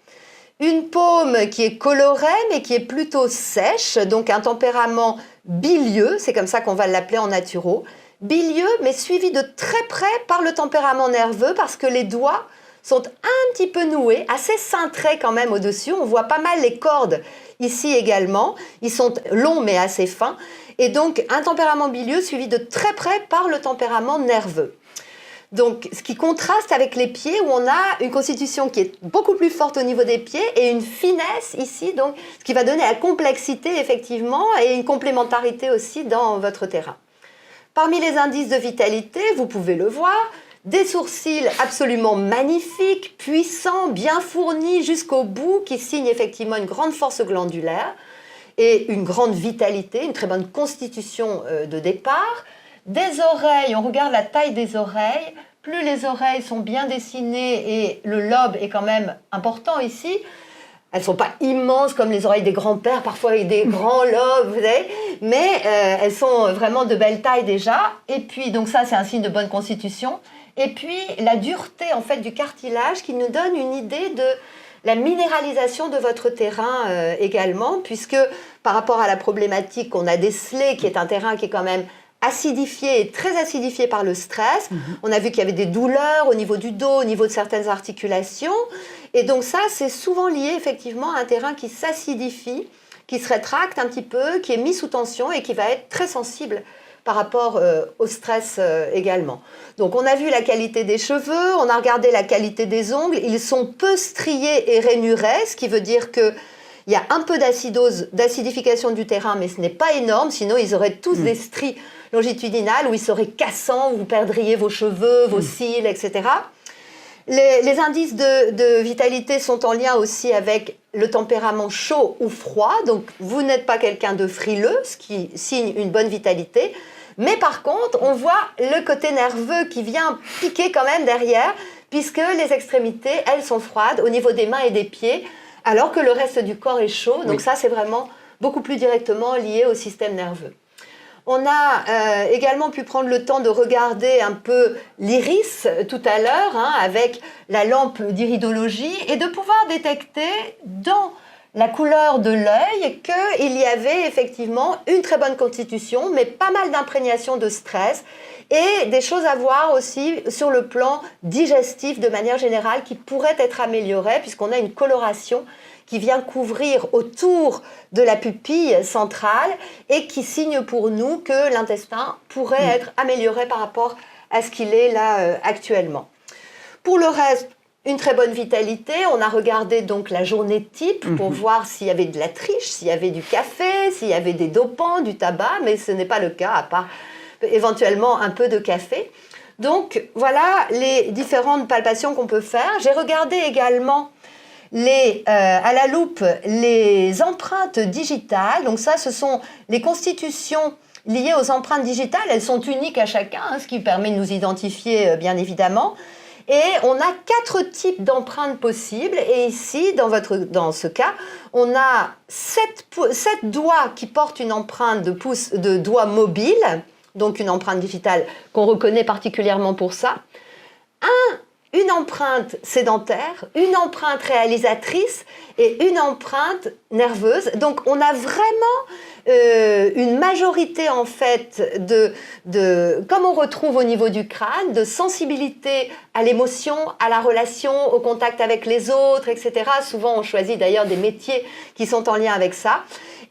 Une paume qui est colorée mais qui est plutôt sèche, donc un tempérament bilieux, c'est comme ça qu'on va l'appeler en naturo. Bilieux mais suivi de très près par le tempérament nerveux parce que les doigts sont un petit peu noués, assez cintrés quand même au-dessus. On voit pas mal les cordes ici également. Ils sont longs mais assez fins. Et donc, un tempérament bilieux suivi de très près par le tempérament nerveux. Donc, ce qui contraste avec les pieds où on a une constitution qui est beaucoup plus forte au niveau des pieds et une finesse ici, donc, ce qui va donner la complexité effectivement et une complémentarité aussi dans votre terrain. Parmi les indices de vitalité, vous pouvez le voir, des sourcils absolument magnifiques, puissants, bien fournis jusqu'au bout, qui signent effectivement une grande force glandulaire et une grande vitalité, une très bonne constitution de départ. Des oreilles, on regarde la taille des oreilles, plus les oreilles sont bien dessinées et le lobe est quand même important ici. Elles ne sont pas immenses comme les oreilles des grands-pères, parfois avec des grands lobes, vous savez, mais elles sont vraiment de belle taille déjà. Et puis, donc ça, c'est un signe de bonne constitution. Et puis, la dureté en fait du cartilage qui nous donne une idée de la minéralisation de votre terrain également, puisque par rapport à la problématique qu'on a décelée, qui est un terrain qui est quand même acidifié et très acidifié par le stress. On a vu qu'il y avait des douleurs au niveau du dos, au niveau de certaines articulations. Et donc ça, c'est souvent lié effectivement à un terrain qui s'acidifie, qui se rétracte un petit peu, qui est mis sous tension et qui va être très sensible par rapport au stress également. Donc on a vu la qualité des cheveux, on a regardé la qualité des ongles, ils sont peu striés et rainurés, ce qui veut dire que il y a un peu d'acidification du terrain, mais ce n'est pas énorme, sinon ils auraient tous des stries longitudinales où ils seraient cassants, où vous perdriez vos cheveux, vos cils, etc. Les indices de vitalité sont en lien aussi avec le tempérament chaud ou froid, donc vous n'êtes pas quelqu'un de frileux, ce qui signe une bonne vitalité, mais par contre, on voit le côté nerveux qui vient piquer quand même derrière, puisque les extrémités, elles sont froides au niveau des mains et des pieds, alors que le reste du corps est chaud. Donc ça, c'est vraiment beaucoup plus directement lié au système nerveux. On a également pu prendre le temps de regarder un peu l'iris tout à l'heure, avec la lampe d'iridologie, et de pouvoir détecter dans la couleur de l'œil qu'il y avait effectivement une très bonne constitution, mais pas mal d'imprégnation de stress, et des choses à voir aussi sur le plan digestif de manière générale qui pourraient être améliorées puisqu'on a une coloration qui vient couvrir autour de la pupille centrale et qui signe pour nous que l'intestin pourrait être amélioré par rapport à ce qu'il est là actuellement. Pour le reste, une très bonne vitalité. On a regardé donc la journée type pour voir s'il y avait de la triche, s'il y avait du café, s'il y avait des dopants, du tabac, mais ce n'est pas le cas à part éventuellement un peu de café. Donc voilà les différentes palpations qu'on peut faire. J'ai regardé également à la loupe les empreintes digitales. Donc ça, ce sont les constitutions liées aux empreintes digitales. Elles sont uniques à chacun, ce qui permet de nous identifier bien évidemment. Et on a 4 types d'empreintes possibles. Et ici, dans ce cas, on a 7 doigts qui portent une empreinte de doigt mobile, donc une empreinte digitale qu'on reconnaît particulièrement pour ça. Une empreinte sédentaire, une empreinte réalisatrice et une empreinte nerveuse. Donc on a vraiment une majorité en fait comme on retrouve au niveau du crâne, de sensibilité à l'émotion, à la relation, au contact avec les autres, etc. Souvent on choisit d'ailleurs des métiers qui sont en lien avec ça.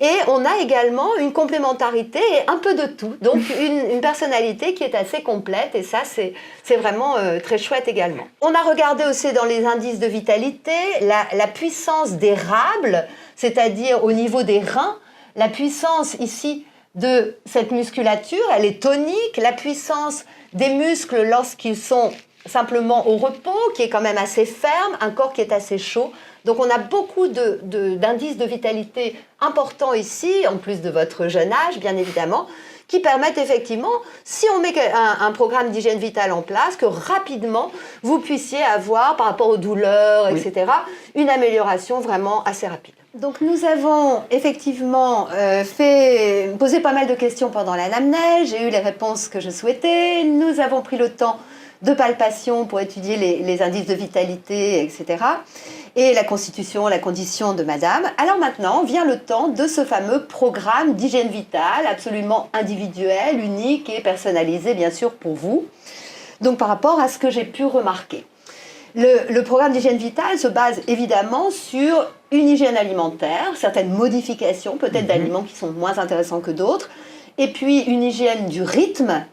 Et on a également une complémentarité et un peu de tout. Donc une personnalité qui est assez complète et ça c'est vraiment très chouette également. On a regardé aussi dans les indices de vitalité la puissance des râbles, c'est-à-dire au niveau des reins, la puissance ici de cette musculature, elle est tonique, la puissance des muscles lorsqu'ils sont simplement au repos, qui est quand même assez ferme, un corps qui est assez chaud. Donc on a beaucoup d'indices de vitalité importants ici, en plus de votre jeune âge, bien évidemment, qui permettent effectivement, si on met un programme d'hygiène vitale en place, que rapidement, vous puissiez avoir, par rapport aux douleurs, etc., une amélioration vraiment assez rapide. Donc nous avons effectivement posé pas mal de questions pendant l'anamnèse, j'ai eu les réponses que je souhaitais, nous avons pris le temps de palpation pour étudier les indices de vitalité, etc. Et la constitution, la condition de madame. Alors maintenant, vient le temps de ce fameux programme d'hygiène vitale, absolument individuel, unique et personnalisé, bien sûr, pour vous. Donc par rapport à ce que j'ai pu remarquer. Le programme d'hygiène vitale se base évidemment sur une hygiène alimentaire, certaines modifications, peut-être d'aliments qui sont moins intéressants que d'autres, et puis une hygiène du rythme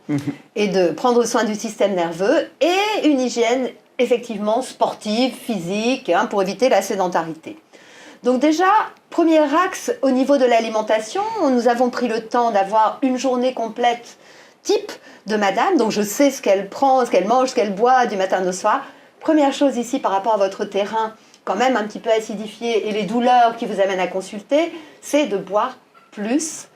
et de prendre soin du système nerveux, et une hygiène effectivement sportive, physique, pour éviter la sédentarité. Donc déjà, premier axe au niveau de l'alimentation, nous avons pris le temps d'avoir une journée complète type de madame, donc je sais ce qu'elle prend, ce qu'elle mange, ce qu'elle boit du matin au soir. Première chose ici par rapport à votre terrain, quand même un petit peu acidifié, et les douleurs qui vous amènent à consulter, c'est de boire plus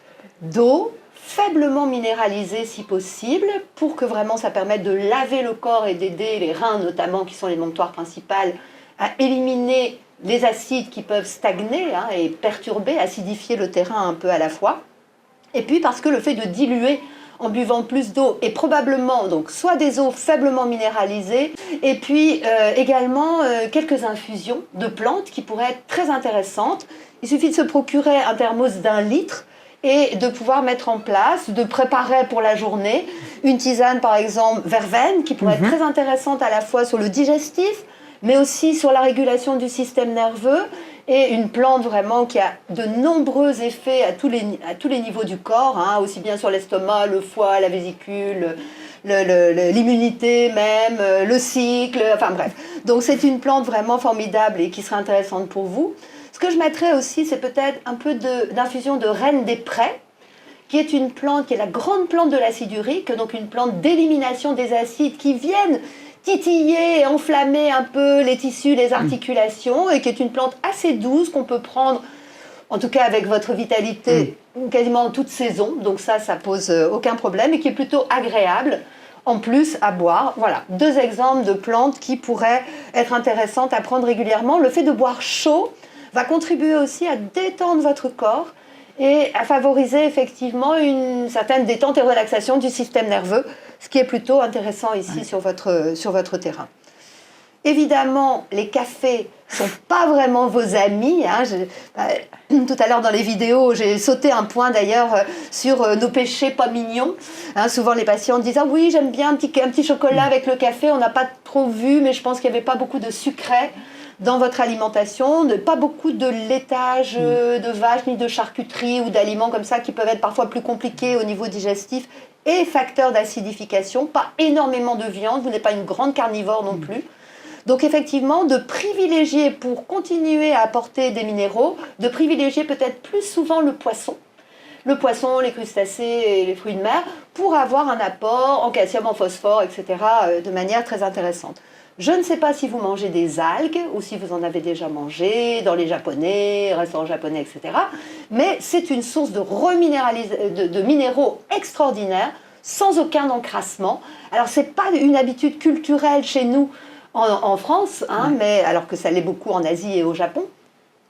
d'eau, faiblement minéralisée si possible, pour que vraiment ça permette de laver le corps et d'aider les reins notamment, qui sont l'émonctoire principal, à éliminer les acides qui peuvent stagner et perturber, acidifier le terrain un peu à la fois. Et puis parce que le fait de diluer en buvant plus d'eau et probablement donc soit des eaux faiblement minéralisées et puis également quelques infusions de plantes qui pourraient être très intéressantes. Il suffit de se procurer un thermos d'1 litre et de pouvoir mettre en place, de préparer pour la journée une tisane par exemple verveine qui pourrait être très intéressante à la fois sur le digestif mais aussi sur la régulation du système nerveux et une plante vraiment qui a de nombreux effets à tous les niveaux du corps, hein, aussi bien sur l'estomac, le foie, la vésicule, l'immunité même, le cycle, enfin bref. Donc c'est une plante vraiment formidable et qui serait intéressante pour vous. Ce que je mettrais aussi, c'est peut-être un peu d'infusion de reine des prés, qui est une plante, qui est la grande plante de l'acide urique, donc une plante d'élimination des acides qui viennent titiller et enflammer un peu les tissus, les articulations, et qui est une plante assez douce qu'on peut prendre, en tout cas avec votre vitalité, quasiment en toute saison. Donc ça pose aucun problème et qui est plutôt agréable en plus à boire. Voilà, 2 exemples de plantes qui pourraient être intéressantes à prendre régulièrement. Le fait de boire chaud va contribuer aussi à détendre votre corps et à favoriser effectivement une certaine détente et relaxation du système nerveux, ce qui est plutôt intéressant ici sur votre terrain. Évidemment, les cafés ne sont pas vraiment vos amis. Hein. Tout à l'heure dans les vidéos, j'ai sauté un point d'ailleurs sur nos péchés pas mignons. Hein, souvent les patients disent « Ah oui, j'aime bien un petit chocolat avec le café, on n'a pas trop vu, mais je pense qu'il n'y avait pas beaucoup de sucré dans votre alimentation, pas beaucoup de laitage de vache, ni de charcuterie ou d'aliments comme ça qui peuvent être parfois plus compliqués au niveau digestif et facteurs d'acidification, pas énormément de viande, vous n'êtes pas une grande carnivore non plus. Donc effectivement, de privilégier pour continuer à apporter des minéraux, de privilégier peut-être plus souvent le poisson, les crustacés et les fruits de mer, pour avoir un apport en calcium, en phosphore, etc., de manière très intéressante. Je ne sais pas si vous mangez des algues ou si vous en avez déjà mangé dans les japonais, restaurants japonais, etc. Mais c'est une source de minéraux extraordinaire, sans aucun encrassement. Alors, ce n'est pas une habitude culturelle chez nous en France, hein, mais alors que ça l'est beaucoup en Asie et au Japon.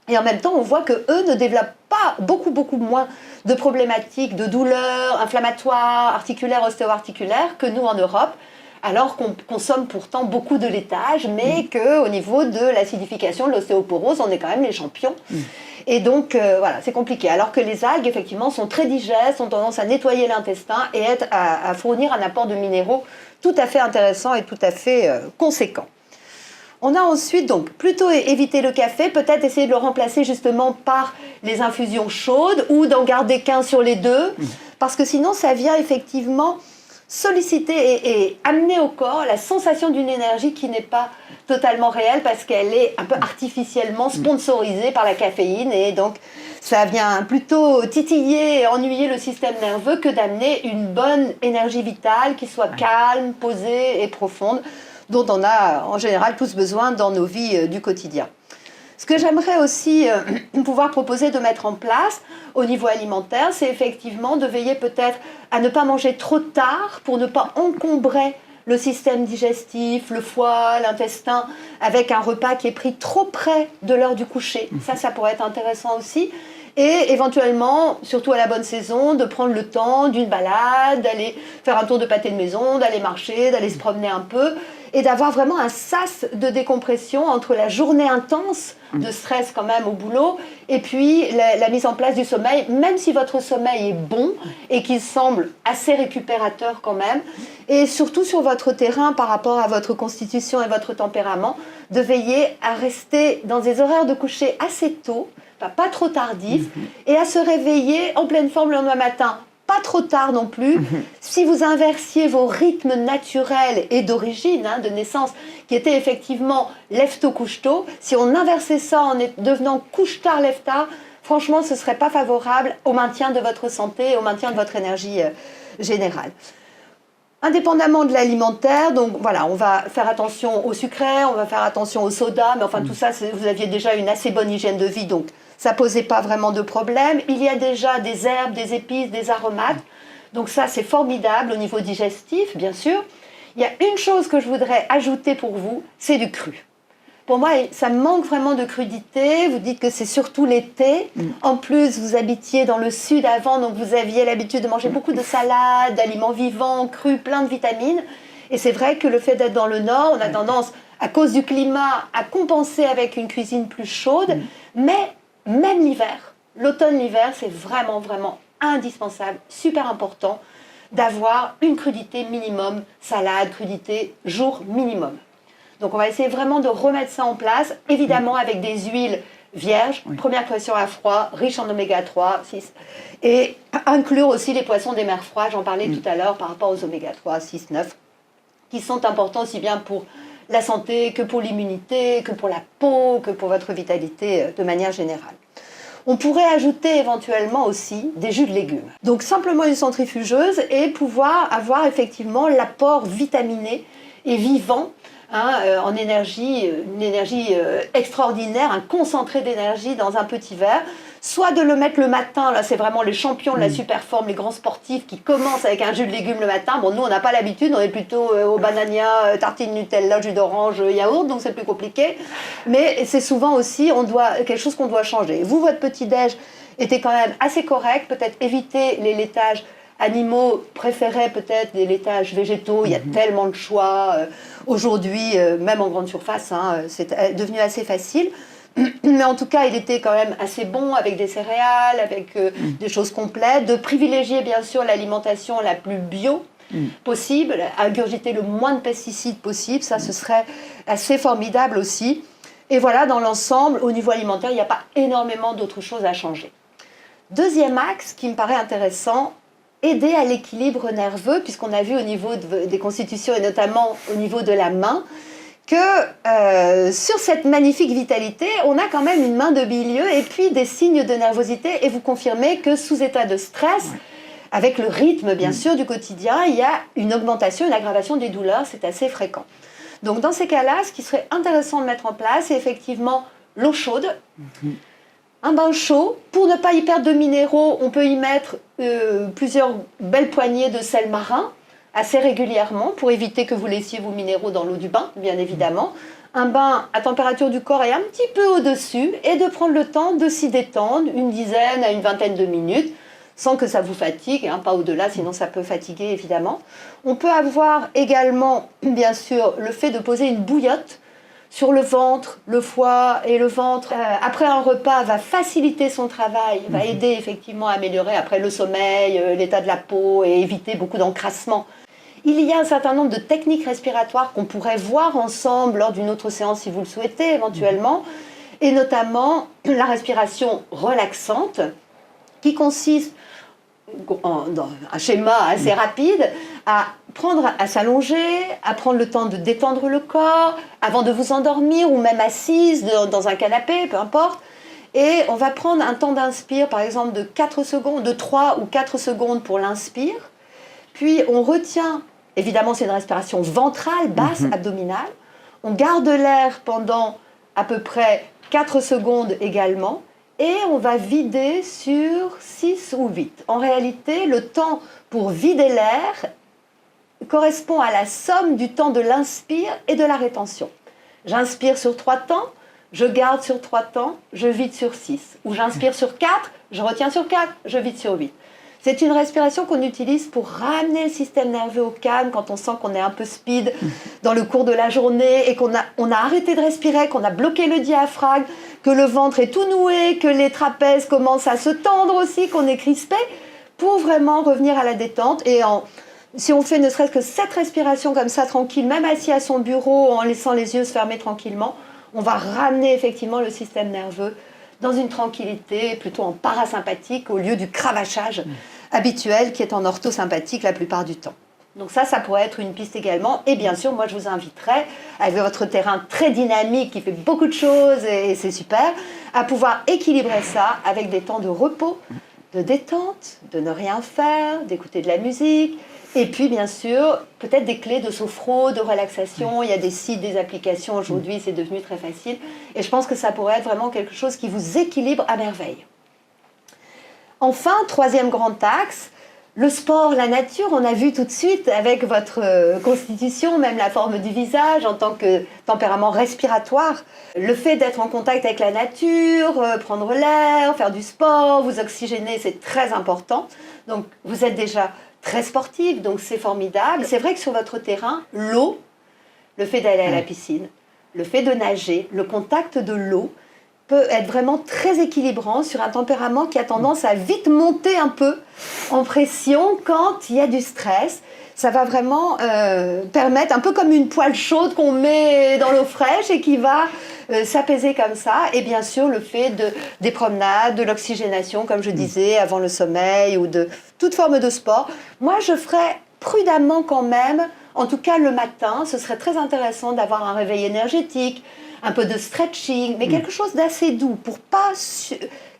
Et en même temps, on voit qu'eux ne développent pas beaucoup moins de problématiques de douleurs inflammatoires, articulaires, ostéo-articulaires que nous en Europe, alors qu'on consomme pourtant beaucoup de laitage, mais qu'au niveau de l'acidification, de l'ostéoporose, on est quand même les champions. Et donc, voilà, c'est compliqué. Alors que les algues, effectivement, sont très digestes, ont tendance à nettoyer l'intestin et à fournir un apport de minéraux tout à fait intéressant et tout à fait conséquent. On a ensuite donc plutôt éviter le café, peut-être essayer de le remplacer justement par les infusions chaudes ou d'en garder qu'un sur les deux, parce que sinon ça vient effectivement solliciter et amener au corps la sensation d'une énergie qui n'est pas totalement réelle parce qu'elle est un peu artificiellement sponsorisée par la caféine et donc ça vient plutôt titiller et ennuyer le système nerveux que d'amener une bonne énergie vitale qui soit calme, posée et profonde, dont on a en général tous besoin dans nos vies du quotidien. Ce que j'aimerais aussi pouvoir proposer de mettre en place au niveau alimentaire, c'est effectivement de veiller peut-être à ne pas manger trop tard pour ne pas encombrer le système digestif, le foie, l'intestin, avec un repas qui est pris trop près de l'heure du coucher. Ça pourrait être intéressant aussi. Et éventuellement, surtout à la bonne saison, de prendre le temps d'une balade, d'aller faire un tour de pâté de maison, d'aller marcher, d'aller se promener un peu, et d'avoir vraiment un sas de décompression entre la journée intense de stress quand même au boulot et puis la mise en place du sommeil, même si votre sommeil est bon et qu'il semble assez récupérateur quand même, et surtout sur votre terrain par rapport à votre constitution et votre tempérament, de veiller à rester dans des horaires de coucher assez tôt, pas trop tardifs, et à se réveiller en pleine forme le lendemain matin. Pas trop tard non plus. Si vous inversiez vos rythmes naturels et d'origine, hein, de naissance, qui étaient effectivement lève-tôt, couche-tôt, si on inversait ça en devenant couche-tard, lève-tard, franchement, ce ne serait pas favorable au maintien de votre santé, au maintien de votre énergie générale. Indépendamment de l'alimentaire, donc voilà, on va faire attention au sucré, on va faire attention au soda, mais enfin tout ça, vous aviez déjà une assez bonne hygiène de vie, donc ça ne posait pas vraiment de problème. Il y a déjà des herbes, des épices, des aromates, donc ça c'est formidable au niveau digestif, bien sûr. Il y a une chose que je voudrais ajouter pour vous, c'est du cru. Pour moi, ça manque vraiment de crudité. Vous dites que c'est surtout l'été. En plus, vous habitiez dans le sud avant, donc vous aviez l'habitude de manger beaucoup de salades, d'aliments vivants, crus, plein de vitamines. Et c'est vrai que le fait d'être dans le nord, on a tendance, à cause du climat, à compenser avec une cuisine plus chaude. Mais même l'hiver, l'automne-l'hiver, c'est vraiment, vraiment indispensable, super important, d'avoir une crudité minimum, salade, crudité, jour minimum. Donc on va essayer vraiment de remettre ça en place, évidemment avec des huiles vierge, première cuisson à froid, riche en oméga 3, 6. Et inclure aussi les poissons des mers froides, j'en parlais tout à l'heure par rapport aux oméga 3, 6, 9, qui sont importants aussi bien pour la santé que pour l'immunité, que pour la peau, que pour votre vitalité de manière générale. On pourrait ajouter éventuellement aussi des jus de légumes. Donc simplement une centrifugeuse et pouvoir avoir effectivement l'apport vitaminé et vivant en énergie, une énergie extraordinaire, un concentré d'énergie dans un petit verre. Soit de le mettre le matin, là c'est vraiment les champions de la super forme, les grands sportifs qui commencent avec un jus de légumes le matin. Bon, nous on n'a pas l'habitude, on est plutôt au banania, tartine Nutella, jus d'orange, yaourt, donc c'est plus compliqué. Mais c'est souvent aussi quelque chose qu'on doit changer. Vous, votre petit-déj était quand même assez correct, peut-être éviter les laitages animaux, préférez peut-être des laitages végétaux, il y a tellement de choix. Aujourd'hui, même en grande surface, c'est devenu assez facile. Mais en tout cas, il était quand même assez bon avec des céréales, avec des choses complètes. De privilégier bien sûr l'alimentation la plus bio possible, ingurgiter le moins de pesticides possible, ça ce serait assez formidable aussi. Et voilà, dans l'ensemble, au niveau alimentaire, il n'y a pas énormément d'autres choses à changer. Deuxième axe qui me paraît intéressant, aider à l'équilibre nerveux, puisqu'on a vu au niveau des constitutions et notamment au niveau de la main, que sur cette magnifique vitalité, on a quand même une main de milieu et puis des signes de nervosité. Et vous confirmez que sous état de stress, avec le rythme bien sûr du quotidien, il y a une augmentation, une aggravation des douleurs, c'est assez fréquent. Donc dans ces cas-là, ce qui serait intéressant de mettre en place, c'est effectivement l'eau chaude. Un bain chaud, pour ne pas y perdre de minéraux, on peut y mettre plusieurs belles poignées de sel marin, assez régulièrement, pour éviter que vous laissiez vos minéraux dans l'eau du bain, bien évidemment. Un bain à température du corps et un petit peu au-dessus, et de prendre le temps de s'y détendre, une dizaine à une vingtaine de minutes, sans que ça vous fatigue, pas au-delà, sinon ça peut fatiguer évidemment. On peut avoir également, bien sûr, le fait de poser une bouillotte sur le ventre, le foie et le ventre. Après un repas, va faciliter son travail, va aider effectivement à améliorer après le sommeil, l'état de la peau et éviter beaucoup d'encrassement. Il y a un certain nombre de techniques respiratoires qu'on pourrait voir ensemble lors d'une autre séance si vous le souhaitez éventuellement, et notamment la respiration relaxante qui consiste dans un schéma assez rapide, à s'allonger, à prendre le temps de détendre le corps avant de vous endormir ou même assise dans un canapé, peu importe. Et on va prendre un temps d'inspire, par exemple de 4 secondes, de 3 ou 4 secondes pour l'inspire. Puis on retient, évidemment c'est une respiration ventrale, basse, abdominale. On garde l'air pendant à peu près 4 secondes également. Et on va vider sur 6 ou 8. En réalité, le temps pour vider l'air correspond à la somme du temps de l'inspire et de la rétention. J'inspire sur 3 temps, je garde sur 3 temps, je vide sur 6. Ou j'inspire sur 4, je retiens sur 4, je vide sur 8. C'est une respiration qu'on utilise pour ramener le système nerveux au calme quand on sent qu'on est un peu speed dans le cours de la journée et qu'on a arrêté de respirer, qu'on a bloqué le diaphragme, que le ventre est tout noué, que les trapèzes commencent à se tendre aussi, qu'on est crispé, pour vraiment revenir à la détente. Et si on fait ne serait-ce que cette respiration comme ça, tranquille, même assis à son bureau, en laissant les yeux se fermer tranquillement, on va ramener effectivement le système nerveux dans une tranquillité, plutôt en parasympathique, au lieu du cravachage habituel qui est en orthosympathique la plupart du temps. Donc ça pourrait être une piste également. Et bien sûr, moi je vous inviterai, avec votre terrain très dynamique qui fait beaucoup de choses et c'est super, à pouvoir équilibrer ça avec des temps de repos, de détente, de ne rien faire, d'écouter de la musique. Et puis bien sûr, peut-être des clés de sophro, de relaxation. Il y a des sites, des applications aujourd'hui, c'est devenu très facile. Et je pense que ça pourrait être vraiment quelque chose qui vous équilibre à merveille. Enfin, troisième grand axe, le sport, la nature, on a vu tout de suite avec votre constitution, même la forme du visage en tant que tempérament respiratoire. Le fait d'être en contact avec la nature, prendre l'air, faire du sport, vous oxygéner, c'est très important. Donc vous êtes déjà très sportif, donc c'est formidable. C'est vrai que sur votre terrain, l'eau, le fait d'aller à la piscine, le fait de nager, le contact de l'eau, peut être vraiment très équilibrant sur un tempérament qui a tendance à vite monter un peu en pression quand il y a du stress. Ça va vraiment permettre, un peu comme une poêle chaude qu'on met dans l'eau fraîche et qui va s'apaiser comme ça. Et bien sûr, le fait des promenades, de l'oxygénation, comme je disais, avant le sommeil ou de toute forme de sport. Moi, je ferais prudemment quand même, en tout cas le matin, ce serait très intéressant d'avoir un réveil énergétique, un peu de stretching, mais quelque chose d'assez doux pour pas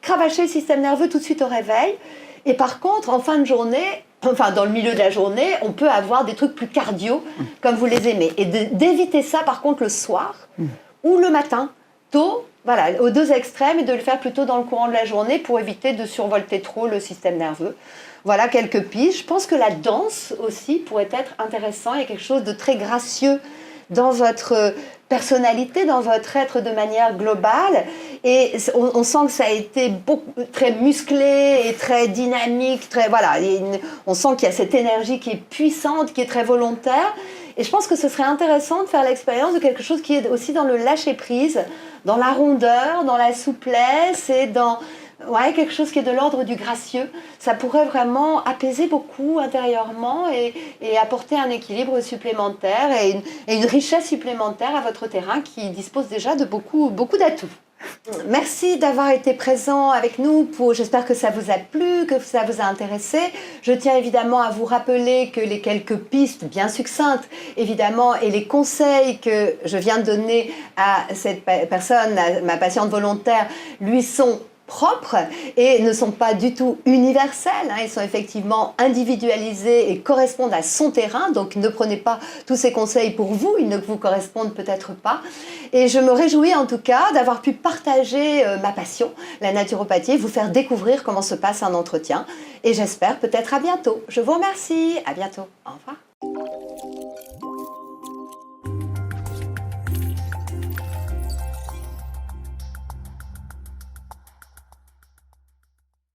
cravacher le système nerveux tout de suite au réveil. Et par contre, en fin de journée, enfin dans le milieu de la journée, on peut avoir des trucs plus cardio, comme vous les aimez. Et d'éviter ça par contre le soir ou le matin, tôt, voilà, aux deux extrêmes, et de le faire plutôt dans le courant de la journée pour éviter de survolter trop le système nerveux. Voilà quelques pistes. Je pense que la danse aussi pourrait être intéressant. Il y a quelque chose de très gracieux dans votre personnalité, dans votre être de manière globale. Et on sent que ça a été très musclé et très dynamique. Voilà, on sent qu'il y a cette énergie qui est puissante, qui est très volontaire. Et je pense que ce serait intéressant de faire l'expérience de quelque chose qui est aussi dans le lâcher-prise, dans la rondeur, dans la souplesse et dans quelque chose qui est de l'ordre du gracieux. Ça pourrait vraiment apaiser beaucoup intérieurement et apporter un équilibre supplémentaire et une richesse supplémentaire à votre terrain qui dispose déjà de beaucoup d'atouts. Merci d'avoir été présent avec nous. J'espère que ça vous a plu, que ça vous a intéressé. Je tiens évidemment à vous rappeler que les quelques pistes bien succinctes, évidemment, et les conseils que je viens de donner à cette personne, à ma patiente volontaire, lui sont propres et ne sont pas du tout universels. Ils sont effectivement individualisés et correspondent à son terrain. Donc ne prenez pas tous ces conseils pour vous, ils ne vous correspondent peut-être pas. Et je me réjouis en tout cas d'avoir pu partager ma passion, la naturopathie, et vous faire découvrir comment se passe un entretien. Et j'espère peut-être à bientôt. Je vous remercie. À bientôt. Au revoir.